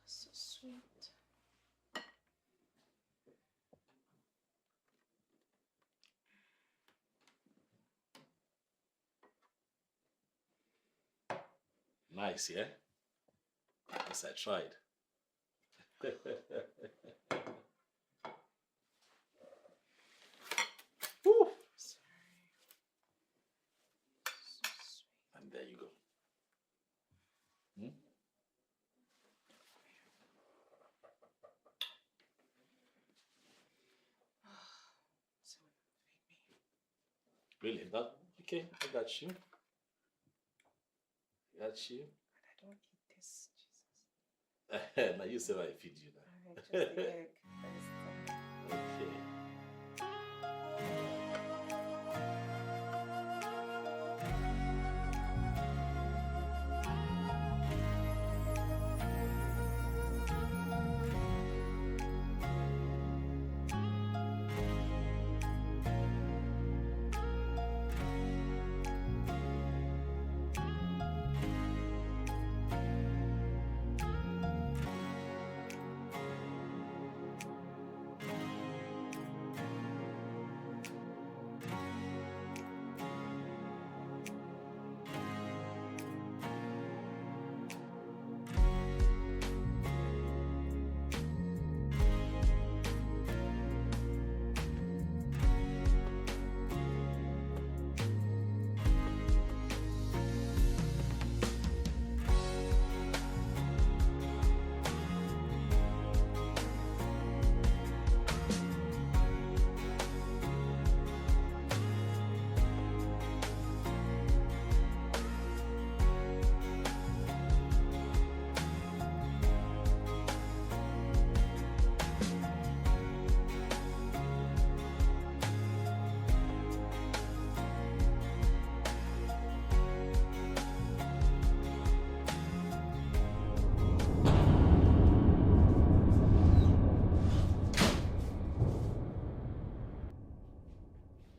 So sweet. Nice, yeah? Yes, I tried. Woo! Sorry. So sweet. And there you go. Hmm? really? That okay? I got you. Got you. I don't eat this, Jesus. Now you say I feed you now. Alright, just the egg. Okay.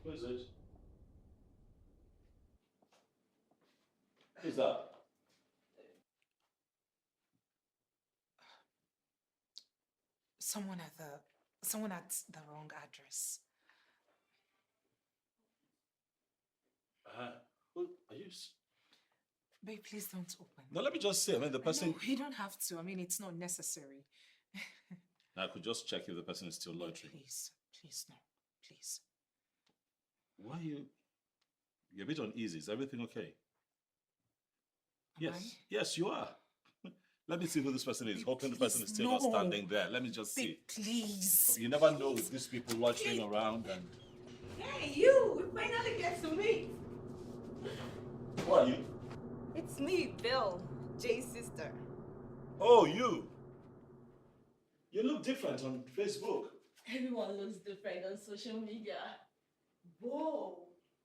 Who is it? Who's that? Someone at the wrong address. Who are you? Babe, please don't open. No, let me just say. I mean, the person. No, you don't have to. I mean, it's not necessary. I could just check if the person is still loitering. Please, no, please. Why are you? You're a bit uneasy. Is everything okay? Am Yes, you are. Let me see who this person is. Babe, Hoping the person is still not standing there. Let me just see. Babe, please. You never know with these people loitering around and. Hey, you! We finally get to meet. Who are you? It's me, Bill, Jay's sister. Oh, you. You look different on Facebook. Everyone looks different on social media. Whoa!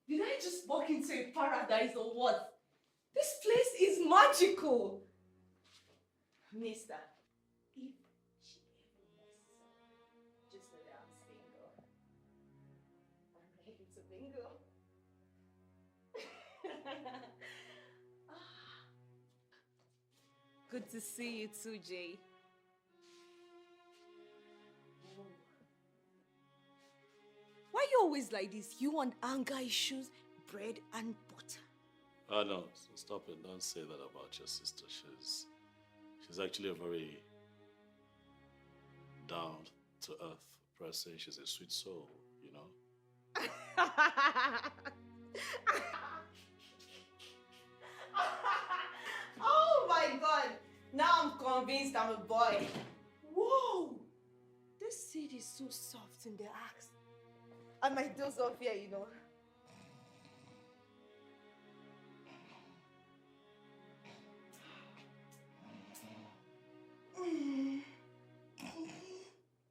Did I just walk into a paradise or what? This place is magical! Mister, if she ever messes up, just know that I'm single. I'm ready to bingo. Good to see you too, Jay. Why you always like this? You want anger issues, bread and butter. Oh no, stop it. Don't say that about your sister. She's actually a very down to earth person. She's a sweet soul, you know. Oh my god! Now I'm convinced I'm a boy. Whoa! This seed is so soft in the axe. I might doze off here, you know.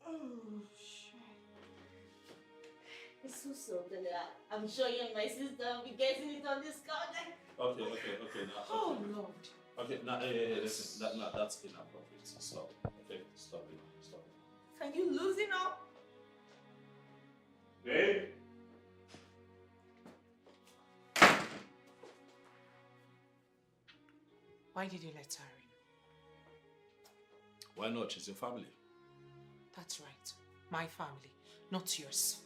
Oh, shit. It's so soft in the axe. I'm sure you and my sister will be getting it on this corner. Okay. Now, Oh, Lord. okay, now, hey, listen. That's inappropriate. Stop. Okay, stop it. Can you loosen up? Babe? Why did you let her in? Why not? She's your family. That's right. My family, not yours.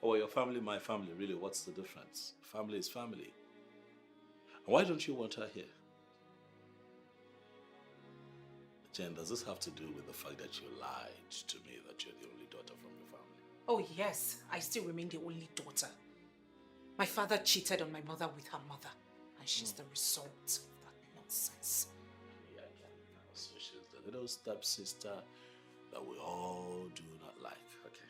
Oh, your family, my family. Really, what's the difference? Family is family. And why don't you want her here? Jen, does this have to do with the fact that you lied to me that you're the only daughter from your family? Oh, yes. I still remain the only daughter. My father cheated on my mother with her mother, and she's the result of that nonsense. Yeah, I get it now. So she's the little stepsister that we all do not like. Okay.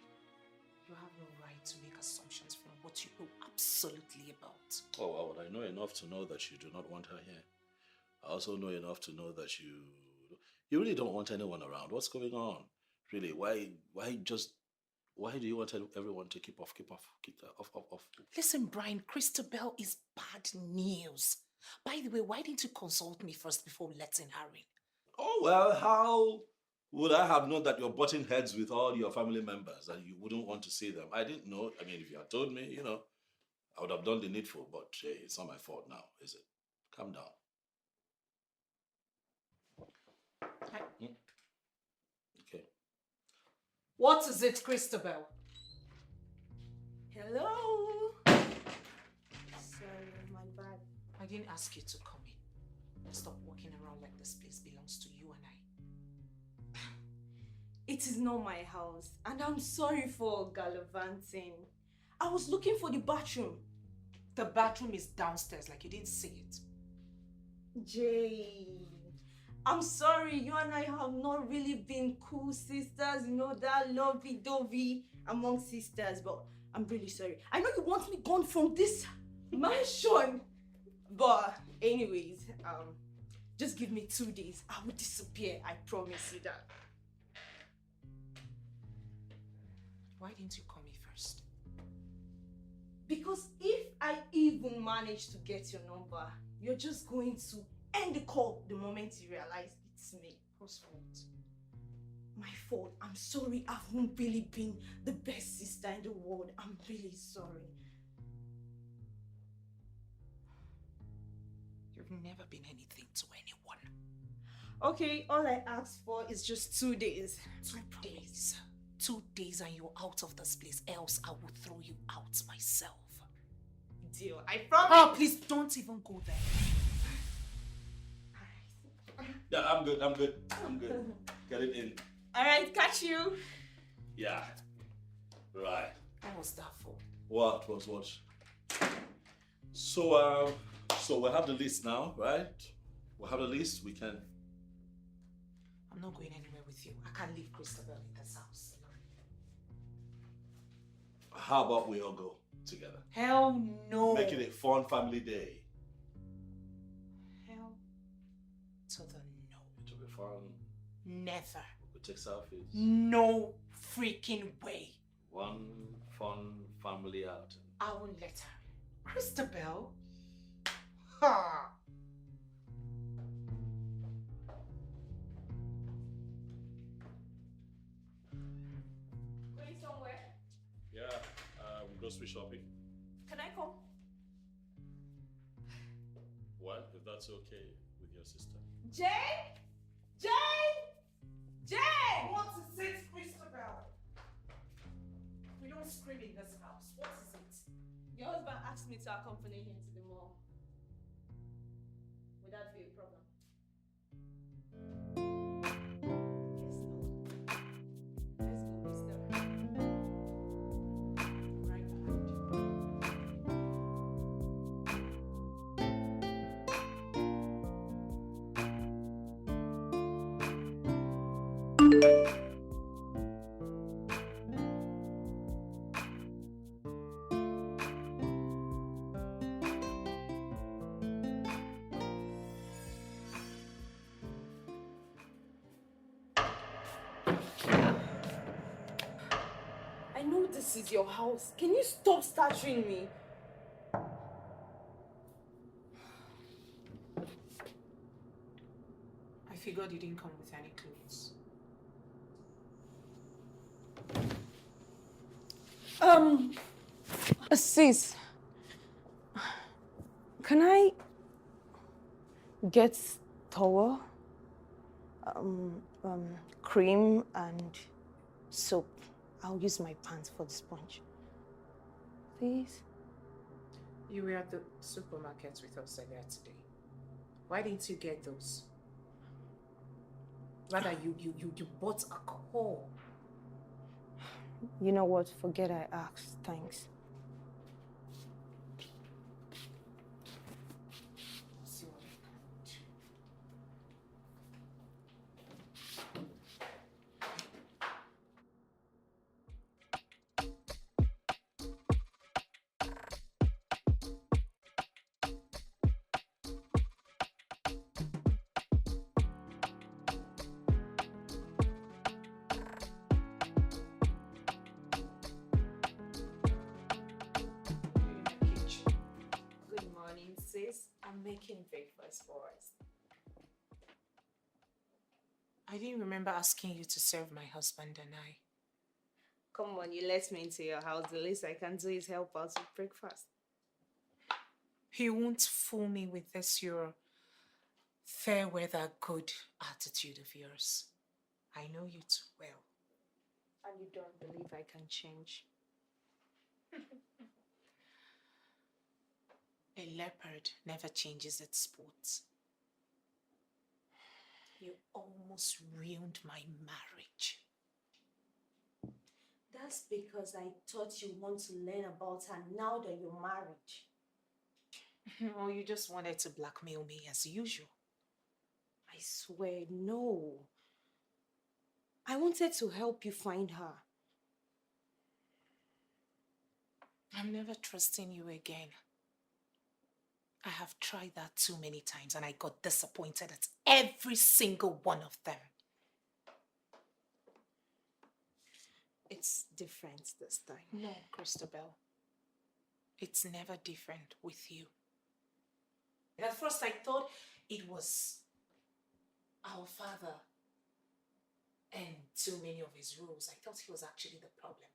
You have no right to make assumptions from what you know absolutely about. Oh, well, I know enough to know that you do not want her here. I also know enough to know that you really don't want anyone around. What's going on? Really, why do you want everyone to keep off? Listen, Brian, Christabel is bad news. By the way, why didn't you consult me first before letting her in? Oh, well, how would I have known that you're butting heads with all your family members and you wouldn't want to see them? I didn't know. I mean, if you had told me, I would have done the needful, but hey, it's not my fault now, is it? Calm down. Okay. What is it, Christabel? Hello? Sorry, my bad. I didn't ask you to come in. Stop walking around like this place belongs to you and I. It is not my house, and I'm sorry for gallivanting. I was looking for the bathroom. The bathroom is downstairs, like you didn't see it. Jay, I'm sorry, you and I have not really been cool sisters, that lovey-dovey among sisters, but I'm really sorry. I know you want me gone from this mansion, but anyways, just give me 2 days. I will disappear, I promise you that. Why didn't you call me first? Because if I even manage to get your number, you're just going to end the call the moment you realize it's me. Whose fault? My fault. I'm sorry. I haven't really been the best sister in the world. I'm really sorry. You've never been anything to anyone. Okay, all I asked for is just 2 days. 2 days. 2 days and you're out of this place, else I will throw you out myself. Deal. I promise. Oh, please don't even go there. Yeah, I'm good. Get it in. Alright, catch you. Yeah. Right. What was that for? What was what? So we have the list now, right? We have the list, we can... I'm not going anywhere with you. I can't leave Christabel in this house alone. How about we all go together? Hell no. Make it a fun family day. Hell to the no. It will be fun. Never. We could take selfies. No freaking way. One fun family outing. I won't let her. Christabel? Ha! Going somewhere? Yeah, grocery shopping. Can I come? What? If that's okay with your sister. Jay? Jay! What is it, Christabel? We don't scream in this house. What is it? Your husband asked me to accompany him to the mall. Would that be a problem? Yes, no. Let's go, Christabel. Right behind you. I know this is your house. Can you stop stuttering me? I figured you didn't come with any clothes. Sis, can I get towel, cream and soap? I'll use my pants for the sponge. Please? You were at the supermarket with us earlier today. Why didn't you get those? Rather, you bought alcohol. You know what? Forget I asked. Thanks. See what I can do. making breakfast for us. I didn't remember asking you to serve my husband and I. Come on, you let me into your house. The least I can do is help out with breakfast. You won't fool me with this your fair weather good attitude of yours. I know you too well. And you don't believe I can change? A leopard never changes its spots. You almost ruined my marriage. That's because I thought you want to learn about her now that you're married. Or you just wanted to blackmail me as usual. I swear, no. I wanted to help you find her. I'm never trusting you again. I have tried that too many times and I got disappointed at every single one of them. It's different this time. No, Christabel. It's never different with you. At first I thought it was our father and too many of his rules. I thought he was actually the problem.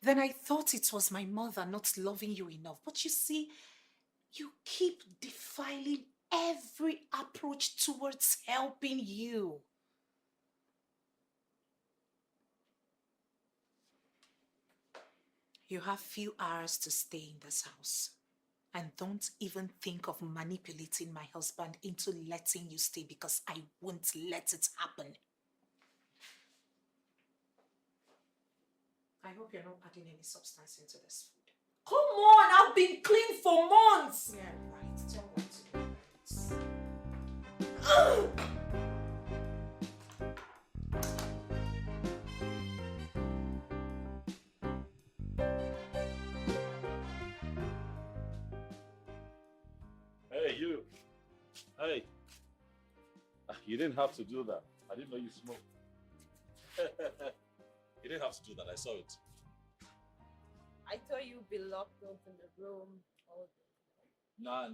Then I thought it was my mother not loving you enough. But you see, you keep defiling every approach towards helping you. You have few hours to stay in this house. And don't even think of manipulating my husband into letting you stay because I won't let it happen. I hope you're not adding any substance into this food. Come on, I've been clean for months. Yeah, right. Tell what to do. Hey, you. Hey. You didn't have to do that. I didn't know you smoked. You didn't have to do that. I saw it. I thought you'd be locked up in the room all day. No.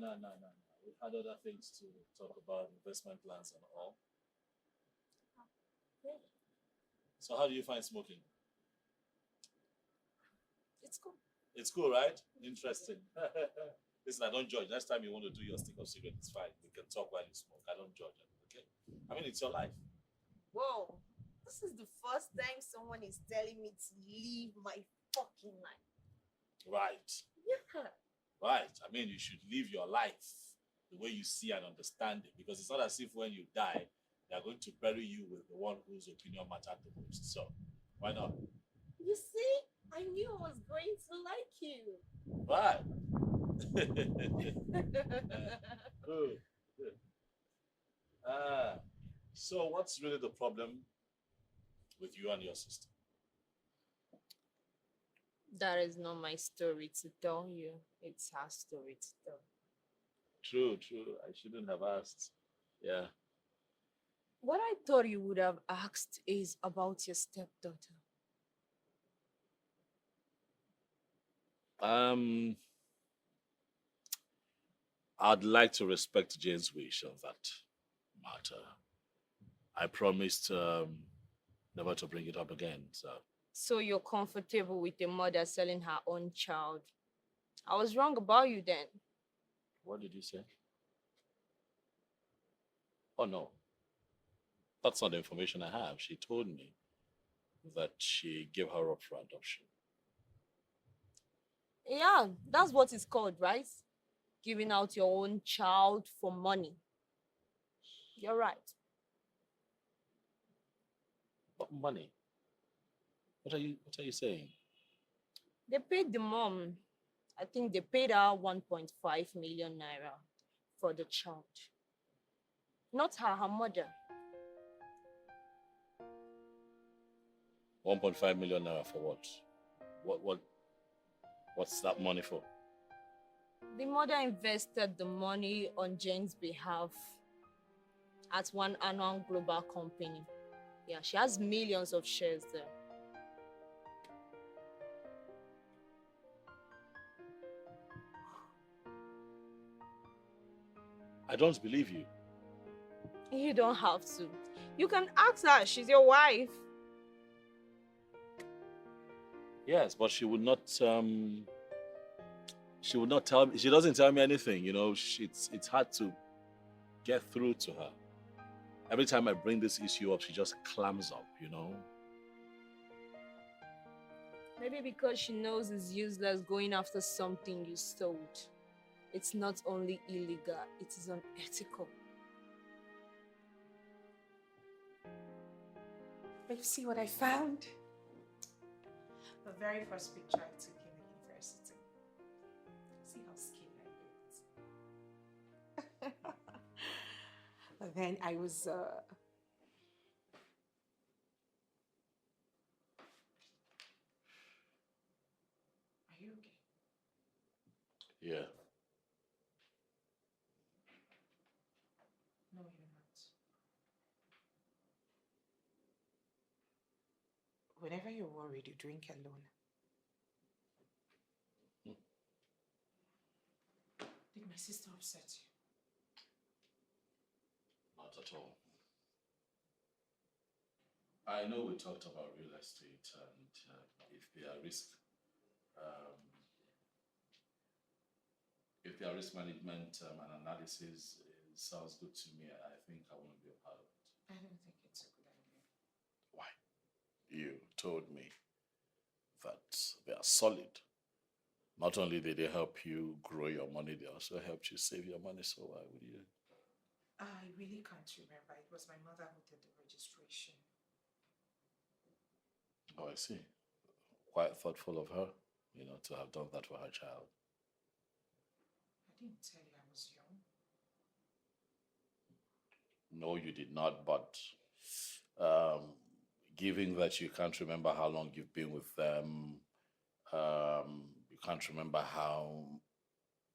We had other things to talk about, investment plans and all. Yeah. So how do you find smoking? It's cool. It's cool, right? Interesting. Listen, I don't judge. Next time you want to do your stick of cigarette, it's fine. We can talk while you smoke. I don't judge it, okay? I mean, it's your life. Whoa. This is the first time someone is telling me to leave my fucking life. Right. Yeah. Right. I mean, you should live your life the way you see and understand it, because it's not as if when you die, they are going to bury you with the one whose opinion mattered the most. So, why not? You see, I knew I was going to like you. Right. Good. So what's really the problem with you and your sister? That is not my story to tell you. It's her story to tell. True. I shouldn't have asked. Yeah. What I thought you would have asked is about your stepdaughter. I'd like to respect Jane's wish on that matter. I promised never to bring it up again, so. So you're comfortable with a mother selling her own child. I was wrong about you then. What did you say? Oh, no. That's not the information I have. She told me that she gave her up for adoption. Yeah, that's what it's called, right? Giving out your own child for money. You're right. What money? What are you saying? They paid the mom. I think they paid her 1.5 million naira for the child. Not her mother. 1.5 million naira for what? What's that money for? The mother invested the money on Jane's behalf at one annual global company. Yeah, she has millions of shares there. I don't believe you. You don't have to. You can ask her. She's your wife. Yes, but she would not. She would not tell me. She doesn't tell me anything. You know, it's hard to get through to her. Every time I bring this issue up, she just clams up. You know. Maybe because she knows it's useless going after something you stole. It's not only illegal, it is unethical. But you see what I found? The very first picture I took in the university. See how skinny I looked. But then I was Are you okay? Yeah. No, you're not. Whenever you're worried, you drink alone. Did my sister upset you? Not at all. I know we talked about real estate and if there are risk management and analysis, it sounds good to me. I think I want to be a part of it. I don't think it's a good idea. Why? You told me that they are solid. Not only did they help you grow your money, they also helped you save your money. So why would you? I really can't remember. It was my mother who did the registration. Oh, I see. Quite thoughtful of her, you know, to have done that for her child. I didn't tell you I was young. No, you did not, but given that you can't remember how long you've been with them, you can't remember how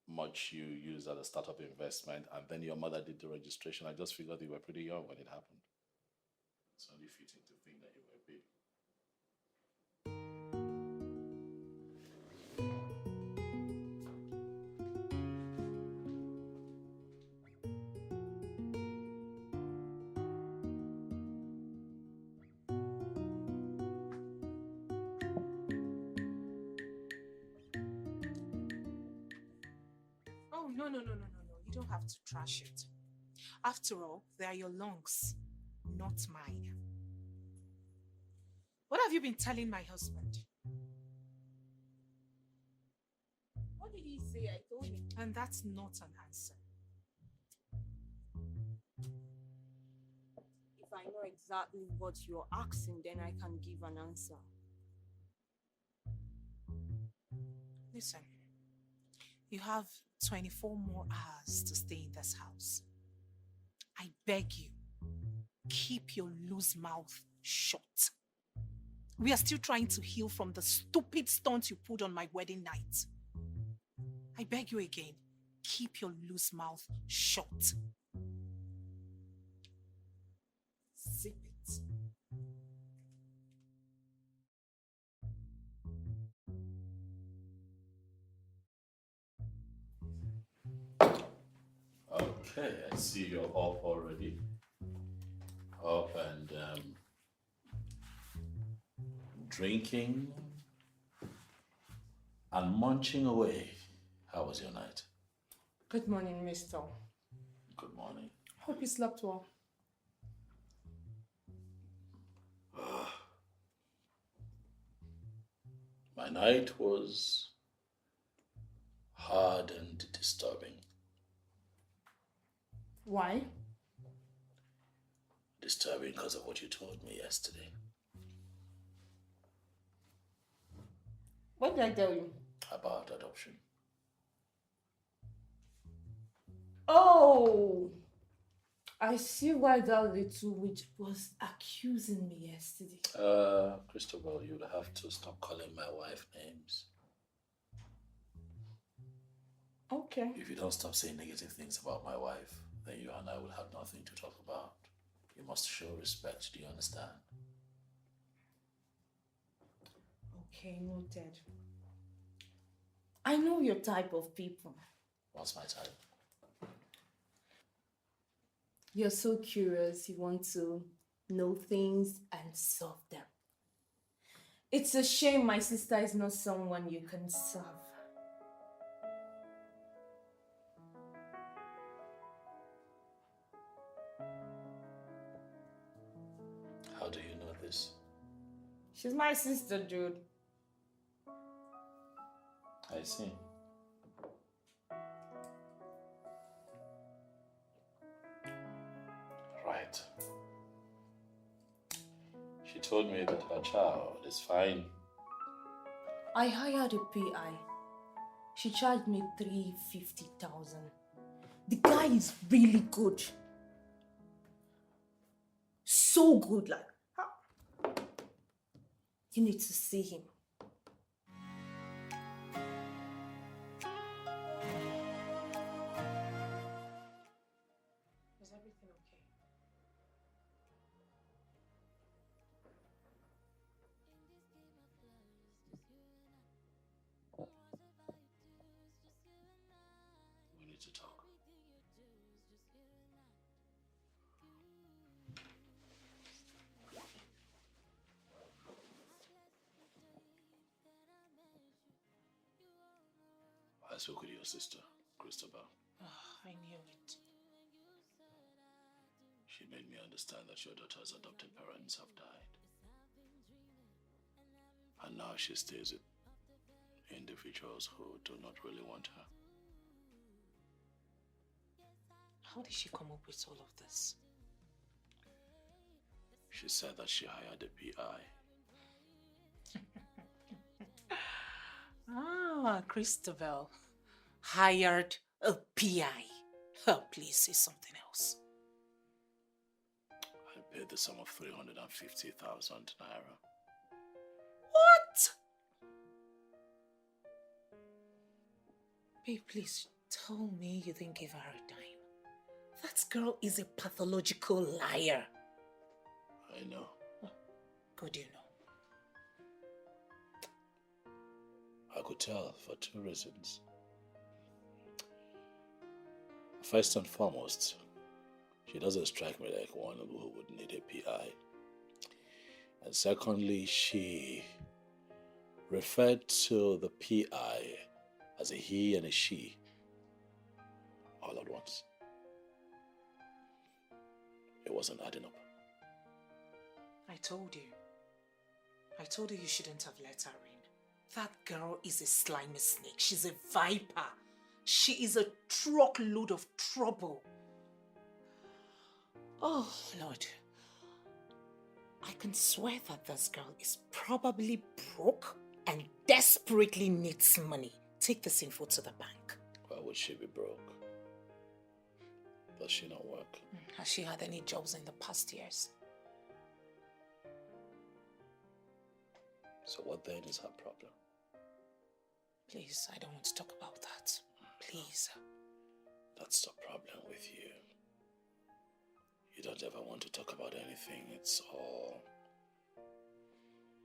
much you used at the startup investment, and then your mother did the registration, I just figured you were pretty young when it happened. It's only fitting to think that you were big. Oh, no. You don't have to trash it. After all, they are your lungs, not mine. What have you been telling my husband? What did he say? I told him. And that's not an answer. If I know exactly what you're asking, then I can give an answer. Listen, you have 24 more hours to stay in this house. I beg you, keep your loose mouth shut. We are still trying to heal from the stupid stunt you pulled on my wedding night. I beg you again, keep your loose mouth shut. Zip it. Okay, I see you're up already. Up and drinking and munching away. How was your night? Good morning, mister. Good morning. Hope you slept well. My night was hard and disturbing. Why? Disturbing because of what you told me yesterday. What did I tell you? About adoption. Oh! I see why that little witch was accusing me yesterday. Christopher, you'd have to stop calling my wife names. Okay. If you don't stop saying negative things about my wife, then you and I will have nothing to talk about. You must show respect, do you understand? Okay, noted. I know your type of people. What's my type? You're so curious, you want to know things and solve them. It's a shame my sister is not someone you can serve. How do you know this? She's my sister, Jude. I see. Right. She told me that her child is fine. I hired a PI. She charged me $350,000. The guy is really good. So good, like. You need to see him. Is everything okay? We need to talk. I spoke with your sister, Christopher. Oh, I knew it. She made me understand that your daughter's adopted parents have died. And now she stays with individuals who do not really want her. How did she come up with all of this? She said that she hired a PI. Christabel hired a PI. Oh, please say something else. I paid the sum of 350,000 naira. What? Babe, please tell me you didn't give her a dime. That girl is a pathological liar. I know. Good, you know. I could tell for two reasons. First and foremost, she doesn't strike me like one who would need a PI. And secondly, she referred to the PI as a he and a she all at once. It wasn't adding up. I told you you shouldn't have let her in. That girl is a slimy snake. She's a viper. She is a truckload of trouble. Oh, Lord. I can swear that this girl is probably broke and desperately needs money. Take this info to the bank. Why would she be broke? Does she not work? Has she had any jobs in the past years? So what then is her problem? Please, I don't want to talk about that. Please. That's the problem with you. You don't ever want to talk about anything. It's all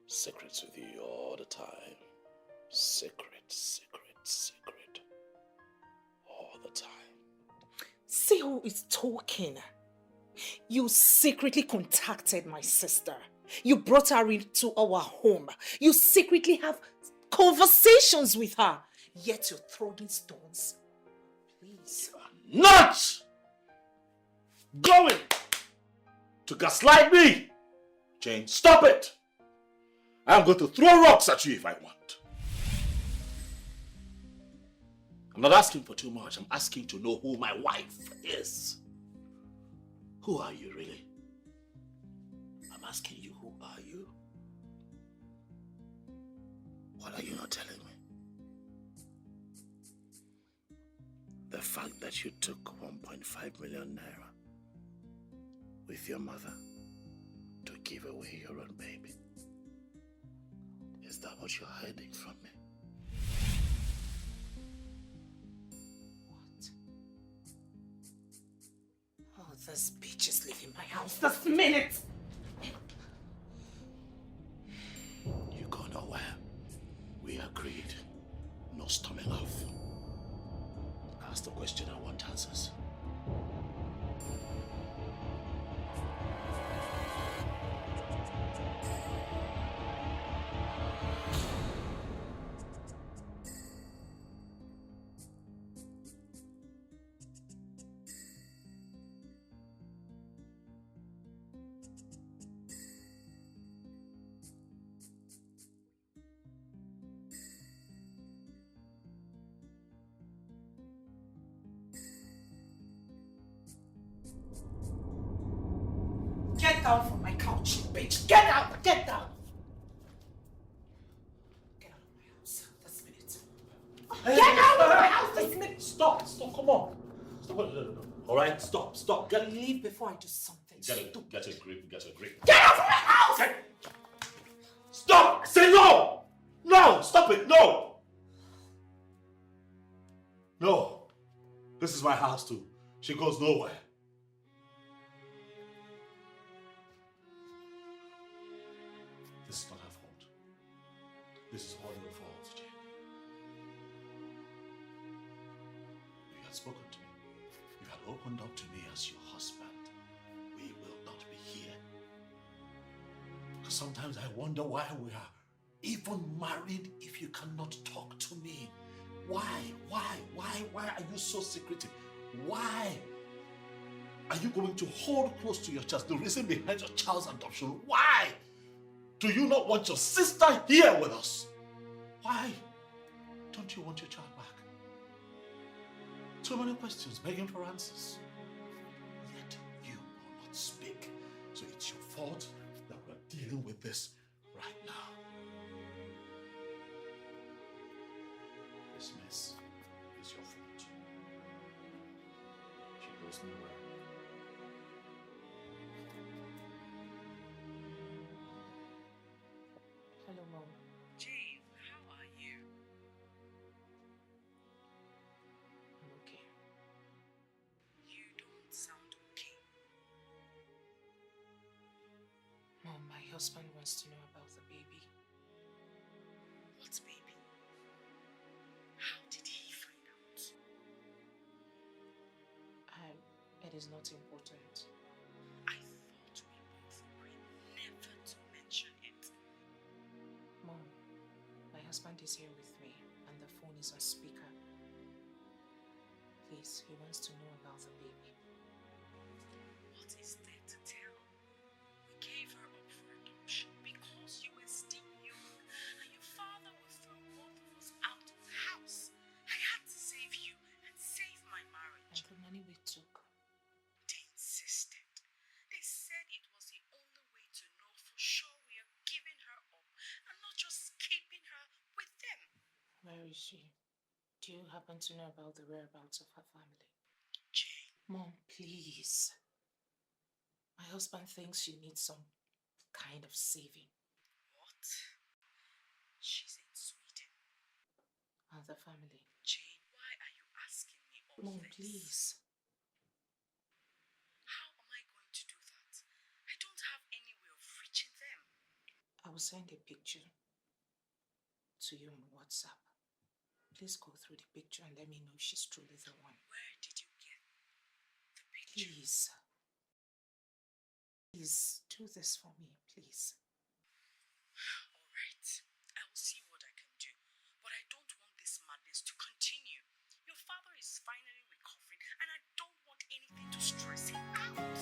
secrets with you all the time. Secret, secret, secret. All the time. See who is talking. You secretly contacted my sister. You brought her into our home. You secretly have conversations with her. Yet you're throwing stones. Please. You are not going to gaslight me! Jane, stop it! I'm going to throw rocks at you if I want. I'm not asking for too much. I'm asking to know who my wife is. Who are you, really? I'm asking you, who are you? What are you not telling me? The fact that you took 1.5 million naira with your mother to give away your own baby. Is that what you're hiding from me? What? Oh, this bitch is leaving my house this minute! You go nowhere. We agreed. No storming off. Ask the question, I want answers. Get down from my couch, you bitch! Get out! Get down! Get out of my house this minute. Get out of my house this minute! Stop, come on. Stop. All right, stop. Leave before I do something. Get a grip. Get out of my house! Stop! Say no! No! Stop it! No! No. This is my house too. She goes nowhere. This is not her fault. This is all your fault, Jane. You had spoken to me. You had opened up to me as your husband. We will not be here. Because sometimes I wonder why we are even married if you cannot talk to me. Why are you so secretive? Why are you going to hold close to your child? The reason behind your child's adoption. Why do you not want your sister here with us? Why don't you want your child back? Too many questions begging for answers. Yet you will not speak. So it's your fault that we're dealing with this right now. This mess is your fault. She goes nowhere. Hello, Mom. Jane, how are you? I'm okay. You don't sound okay. Mom, my husband wants to know about the baby. What baby? How did he find out? It is not important. I thought we both agreed never to mention it. Mom, my husband is here with me and the phone is on speaker. Please, he wants to know about the baby. What is there to tell? We gave her up for adoption because you were still young and your father would throw both of us out of the house. I had to save you and save my marriage. And the money we took. They insisted. They said it was the only way to know for sure we are giving her up and not just keeping her with them. Where is she? Do you happen to know about the whereabouts of her family? Jane, Mom, please. My husband thinks she needs some kind of saving. what? She's in Sweden. And the family. Jane, why are you asking me all Mom, this? please. How am I going to do that? I don't have any way of reaching them. I will send a picture to you on WhatsApp. Please go through the picture and let me know if she's truly the one. Where did you get the picture? Please. Please, do this for me, please. All right, I will see what I can do. But I don't want this madness to continue. Your father is finally recovering and I don't want anything to stress him out.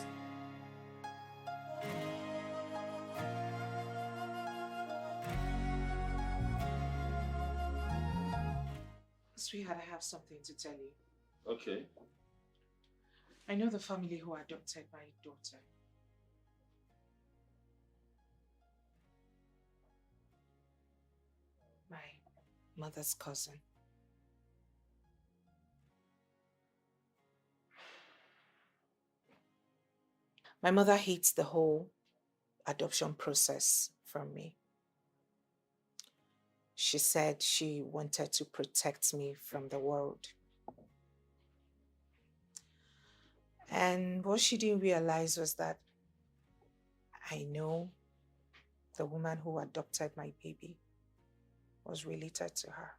Sweetheart, I have something to tell you. Okay. I know the family who adopted my daughter. My mother's cousin. My mother hates the whole adoption process from me. She said she wanted to protect me from the world. And what she didn't realize was that I know the woman who adopted my baby was related to her.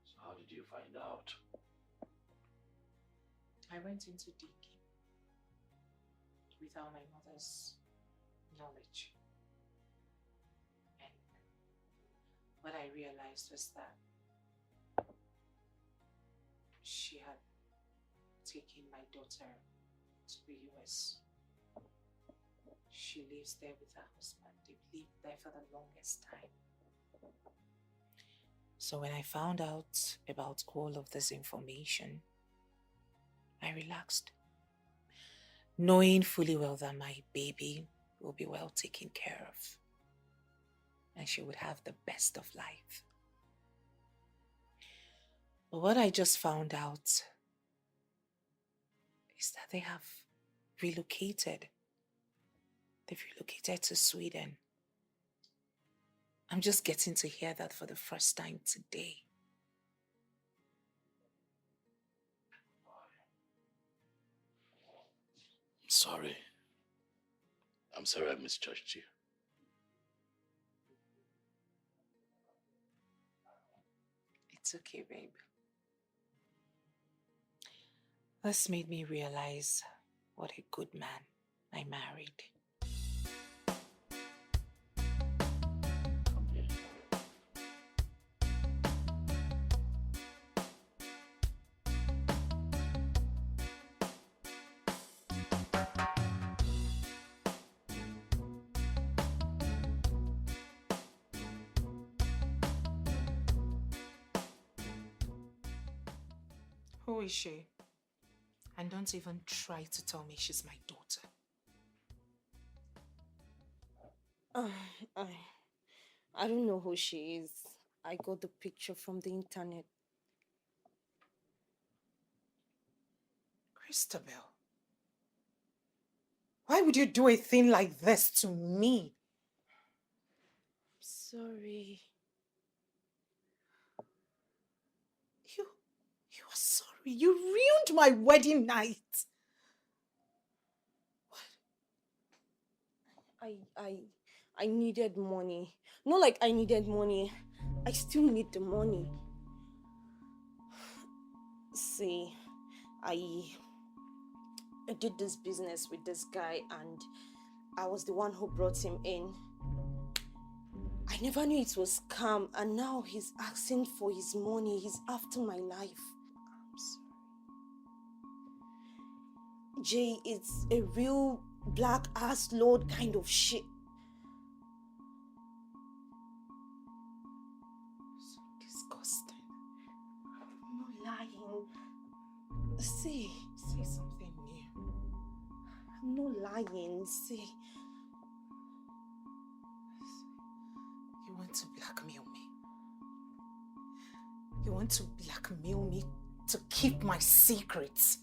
So how did you find out? I went into digging without my mother's knowledge. And what I realized was that she had taken my daughter to the US. She lives there with her husband. They've lived there for the longest time. So when I found out about all of this information, I relaxed, knowing fully well that my baby will be well taken care of and she would have the best of life. But what I just found out is that they have relocated. They've relocated to Sweden. I'm just getting to hear that for the first time today. Sorry. I'm sorry I misjudged you. It's okay, babe. This made me realize what a good man I married. Come here. Who is she? And don't even try to tell me she's my daughter. I don't know who she is. I got the picture from the internet. Christabel, why would you do a thing like this to me? Sorry. You are sorry. You ruined my wedding night. I needed money. Not like I needed money. I still need the money. See, I did this business with this guy and I was the one who brought him in. I never knew it was scam and now he's asking for his money. He's after my life. I'm sorry. Jay, it's a real black ass load kind of shit. So disgusting. I'm not lying. See. Say something new. I'm not lying. See. You want to blackmail me? You want to blackmail me to keep my secrets?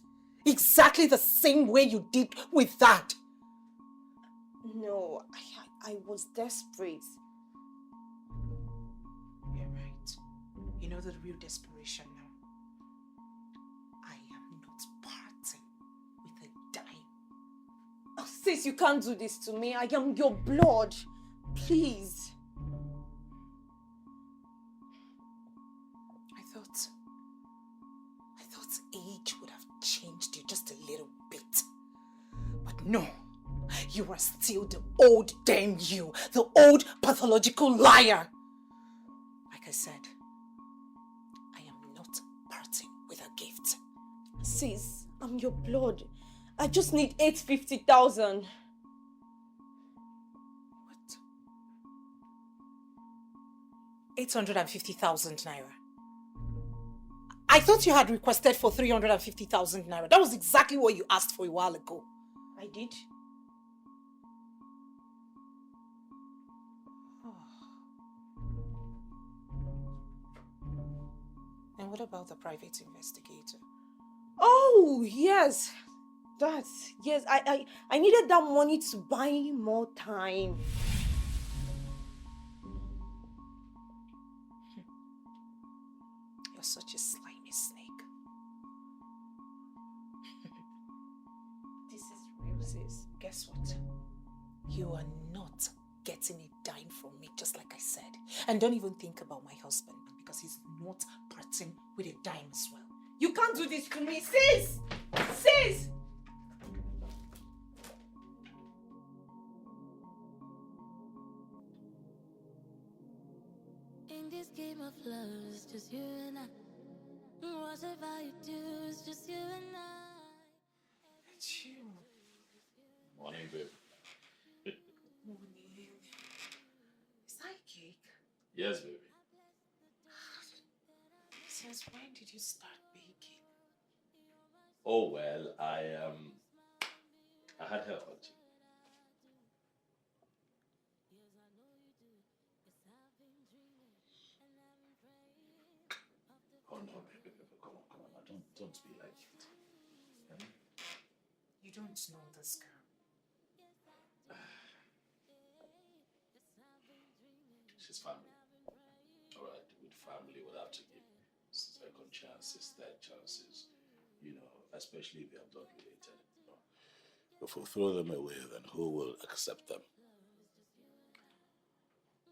Exactly the same way you did with that. No, I was desperate. You're right. You know the real desperation now. I am not parting with a dime. Oh, sis, you can't do this to me. I am your blood. Please. I thought age would have changed you just a little bit. But no, you are still the old damn you, the old pathological liar. Like I said, I am not parting with a gift. Sis, I'm your blood. I just need 850,000. What? 850,000 naira. I thought you had requested for 350,000 naira. That was exactly what you asked for a while ago. I did? And what about the private investigator? Oh, yes. Yes, I needed that money to buy more time. You're such a slimy snake. This is real, sis. Guess what? You are not getting a dime from me, just like I said. And don't even think about my husband, because he's not parting with a dime as well. You can't do this to me, sis! Sis! In this game of love, it's just you and I. Whatever you do, it's just you and I. It's you. Morning, babe. Morning. Is that a cake? Yes, baby. Since when did you start baking? Oh well, I had help actually. Oh no, baby, come on, now, don't be like it. Okay? You don't know this girl. She's family. All right, with family, we'll have to give second chances, third chances. You know, especially if they are blood related. You know. If we throw them away, then who will accept them?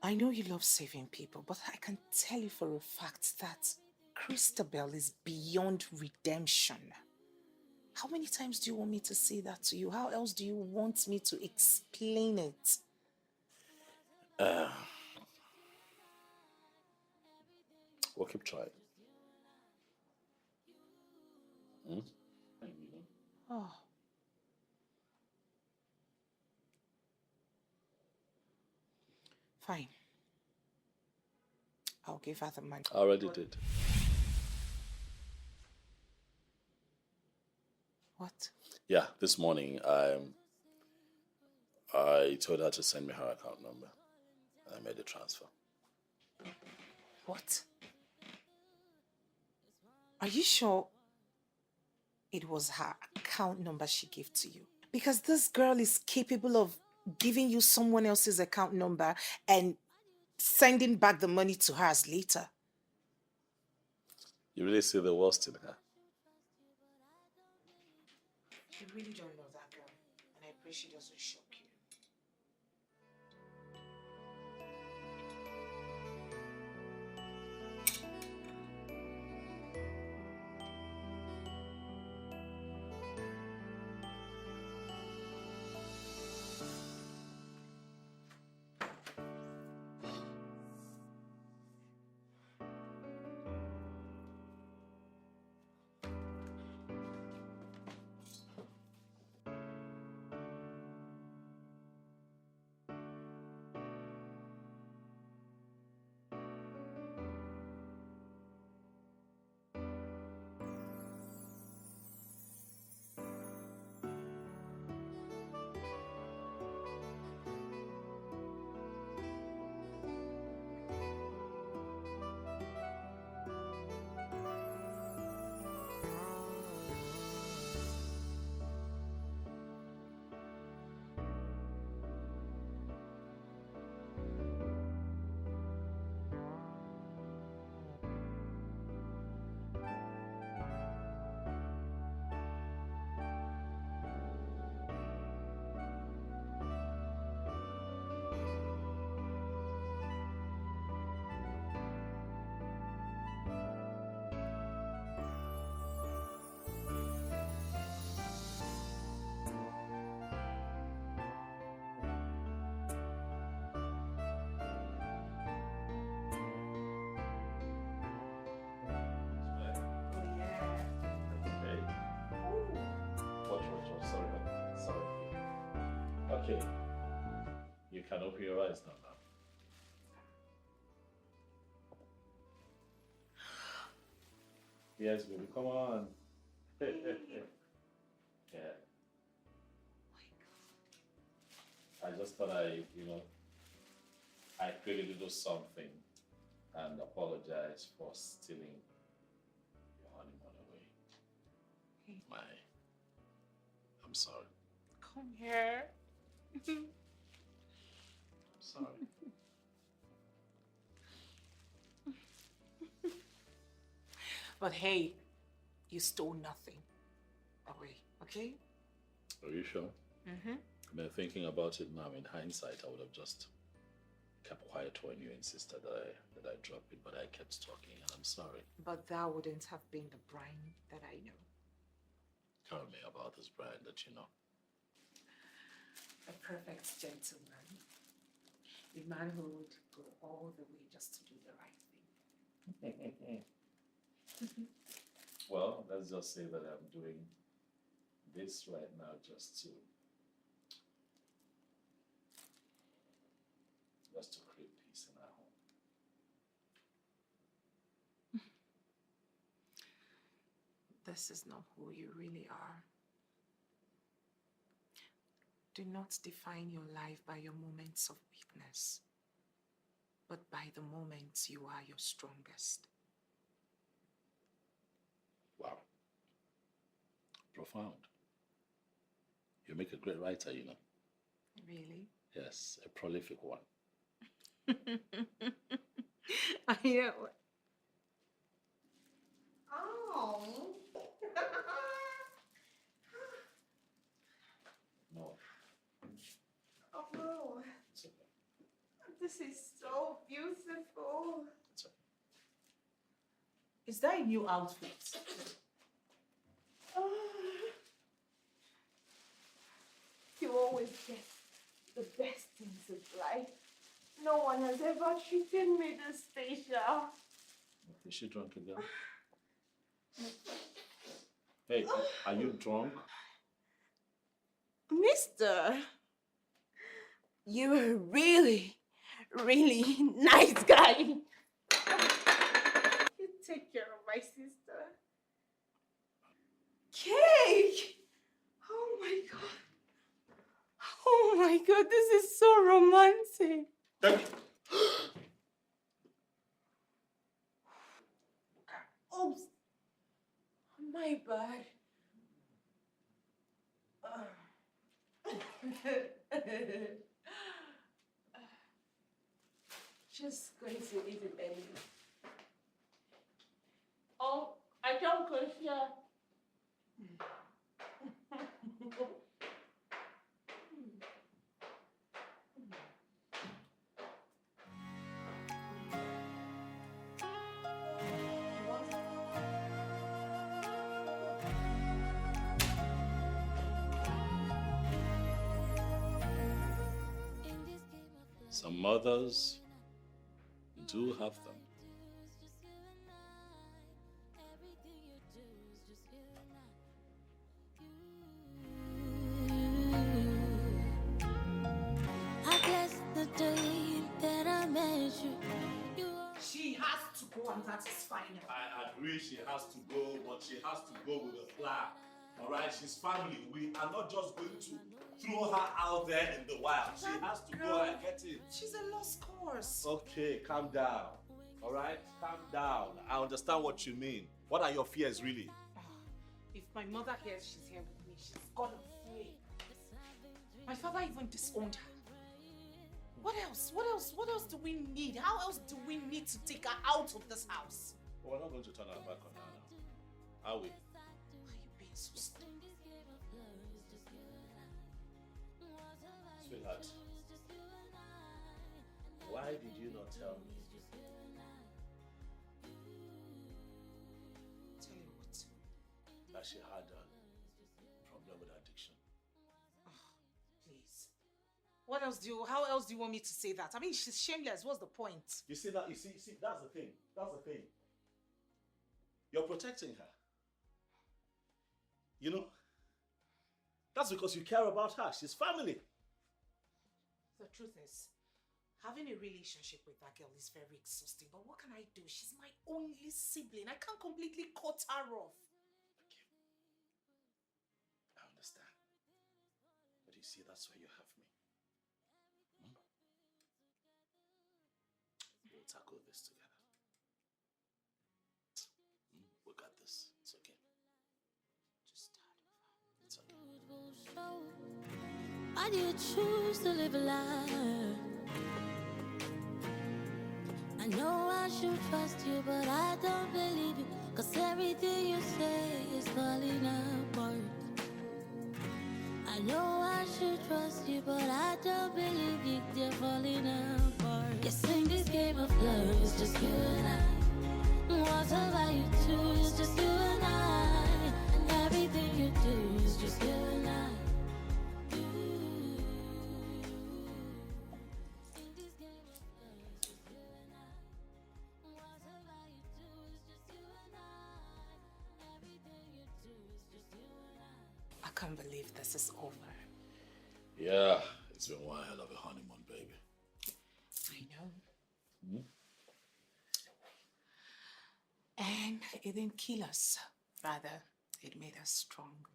I know you love saving people, but I can tell you for a fact that Christabel is beyond redemption. How many times do you want me to say that to you? How else do you want me to explain it? We'll keep trying. Hmm? Oh. Fine. I'll give her the money. I already did. What? Yeah, this morning I told her to send me her account number. And I made the transfer. What? Are you sure it was her account number she gave to you? Because this girl is capable of giving you someone else's account number and sending back the money to hers later. You really see the worst in her. You really don't know that girl, and I pray she doesn't shock you. Sorry. Okay. You can open your eyes now. Yes, baby, come on. Yeah. I just thought I created to do something and apologize for stealing your honeymoon away. I'm sorry. Come here. I'm sorry. But hey, you stole nothing away, okay? Are you sure? Mm-hmm. I mean, thinking about it now, in hindsight, I would have just kept quiet when you insisted that I drop it, but I kept talking, and I'm sorry. But that wouldn't have been the Brian that I know. Tell me about this Brian that you know. A perfect gentleman. A man who would go all the way just to do the right thing. Well, let's just say that I'm doing this right now just to create peace in our home. this is not who you really are. Do not define your life by your moments of weakness, but by the moments you are your strongest. Wow. Profound. You make a great writer, you know. Really? Yes, a prolific one. I know. Oh. No. Oh, It's okay. this is so beautiful. It's okay. Is that a new outfit? Oh. You always get the best things in life. No one has ever treated me this special. Is she drunk again? Hey, are you drunk? Mister, you're a really, really nice guy. You take care of my sister. Cake! Oh my god. Oh my god, this is so romantic. Oh, my bad. Just going to eat it anyway. Oh, I don't go here. Some mothers do have them. I bless the day that I met you. She has to go and satisfy him. I agree she has to go, but she has to go with a plan. All right, she's family. We are not just going to throw her out there in the wild. She has to go and get it. She's a lost cause. Okay, calm down. All right, calm down. I understand what you mean. What are your fears, really? If my mother hears she's here with me, she's gonna flee. My father even disowned her. What else? What else? What else do we need? How else do we need to take her out of this house? We're not going to turn our back on her now, are we? Why are you being so stubborn? Sweetheart, why did you not tell me? Tell you what? That she had a problem with addiction. Please. What else how else do you want me to say that? I mean, she's shameless. What's the point? You see that? You see, that's the thing. That's the thing. You're protecting her. You know? That's because you care about her. She's family. The truth is, having a relationship with that girl is very exhausting. But what can I do? She's my only sibling. I can't completely cut her off. Okay. I understand. But you see, that's why you have me. We'll tackle this together. We got this. It's okay. Just tired of her. It's okay. Why do you choose to live a lie? I know I should trust you, but I don't believe you. Cause everything you say is falling apart. I know I should trust you, but I don't believe you. They're falling apart. Yes, in this game of love, it's just you and I. What's about you two, it's just you and I. And everything you do is just you and I. I can't believe this is over. Yeah, it's been one hell of a honeymoon, baby. I know. And it didn't kill us. Rather, it made us strong.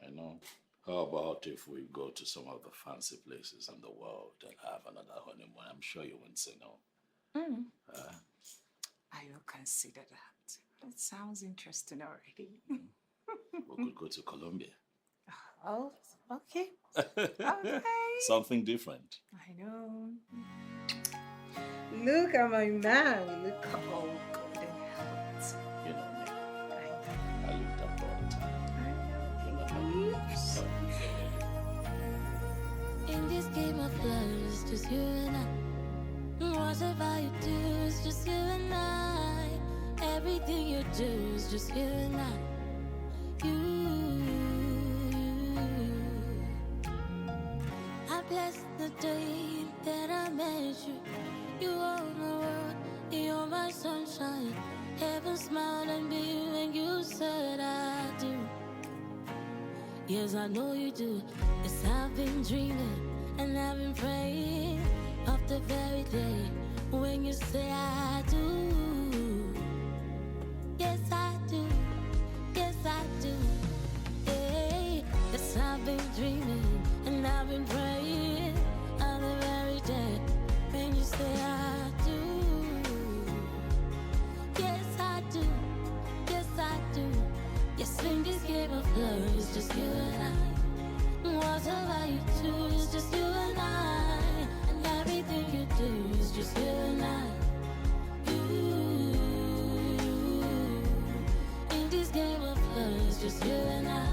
I know. How about if we go to some of the fancy places in the world and have another honeymoon? I'm sure you won't say no. I will consider that. It sounds interesting already. We could go to Colombia. Oh, okay. Okay. Something different. I know. Look at my man. Look all good and healthy. You know me. I I looked up all the time. know. In this game of love, it's just you and I. Whatever you do, it's just you and I. Everything you do is just you and I. I bless the day that I met you. You are my world, you're my sunshine. Heaven smiled at me when you said I do. Yes, I know you do. Yes, I've been dreaming and I've been praying of the very day when you say I do. Yes, I do. Yes, I do. Hey, yes, I've been dreaming and I've been praying of the very day when you say I do. Yes, I do. Yes, I do. Yes, in this game of love, it's just you and I. Whatever you do, it's just you and I. And everything you do is just you and I. In this game of love, it's just you and I.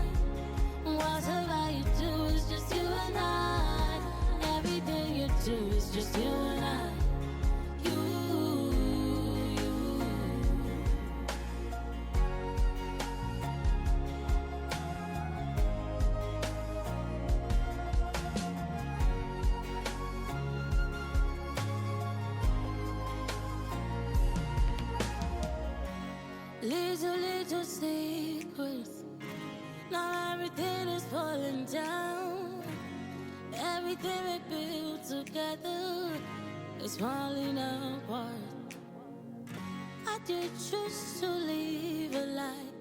Whatever you do is just you and I. Everything you do is just you and I. Little secrets. Now everything is falling down. Everything we built together is falling apart. I did choose to live a life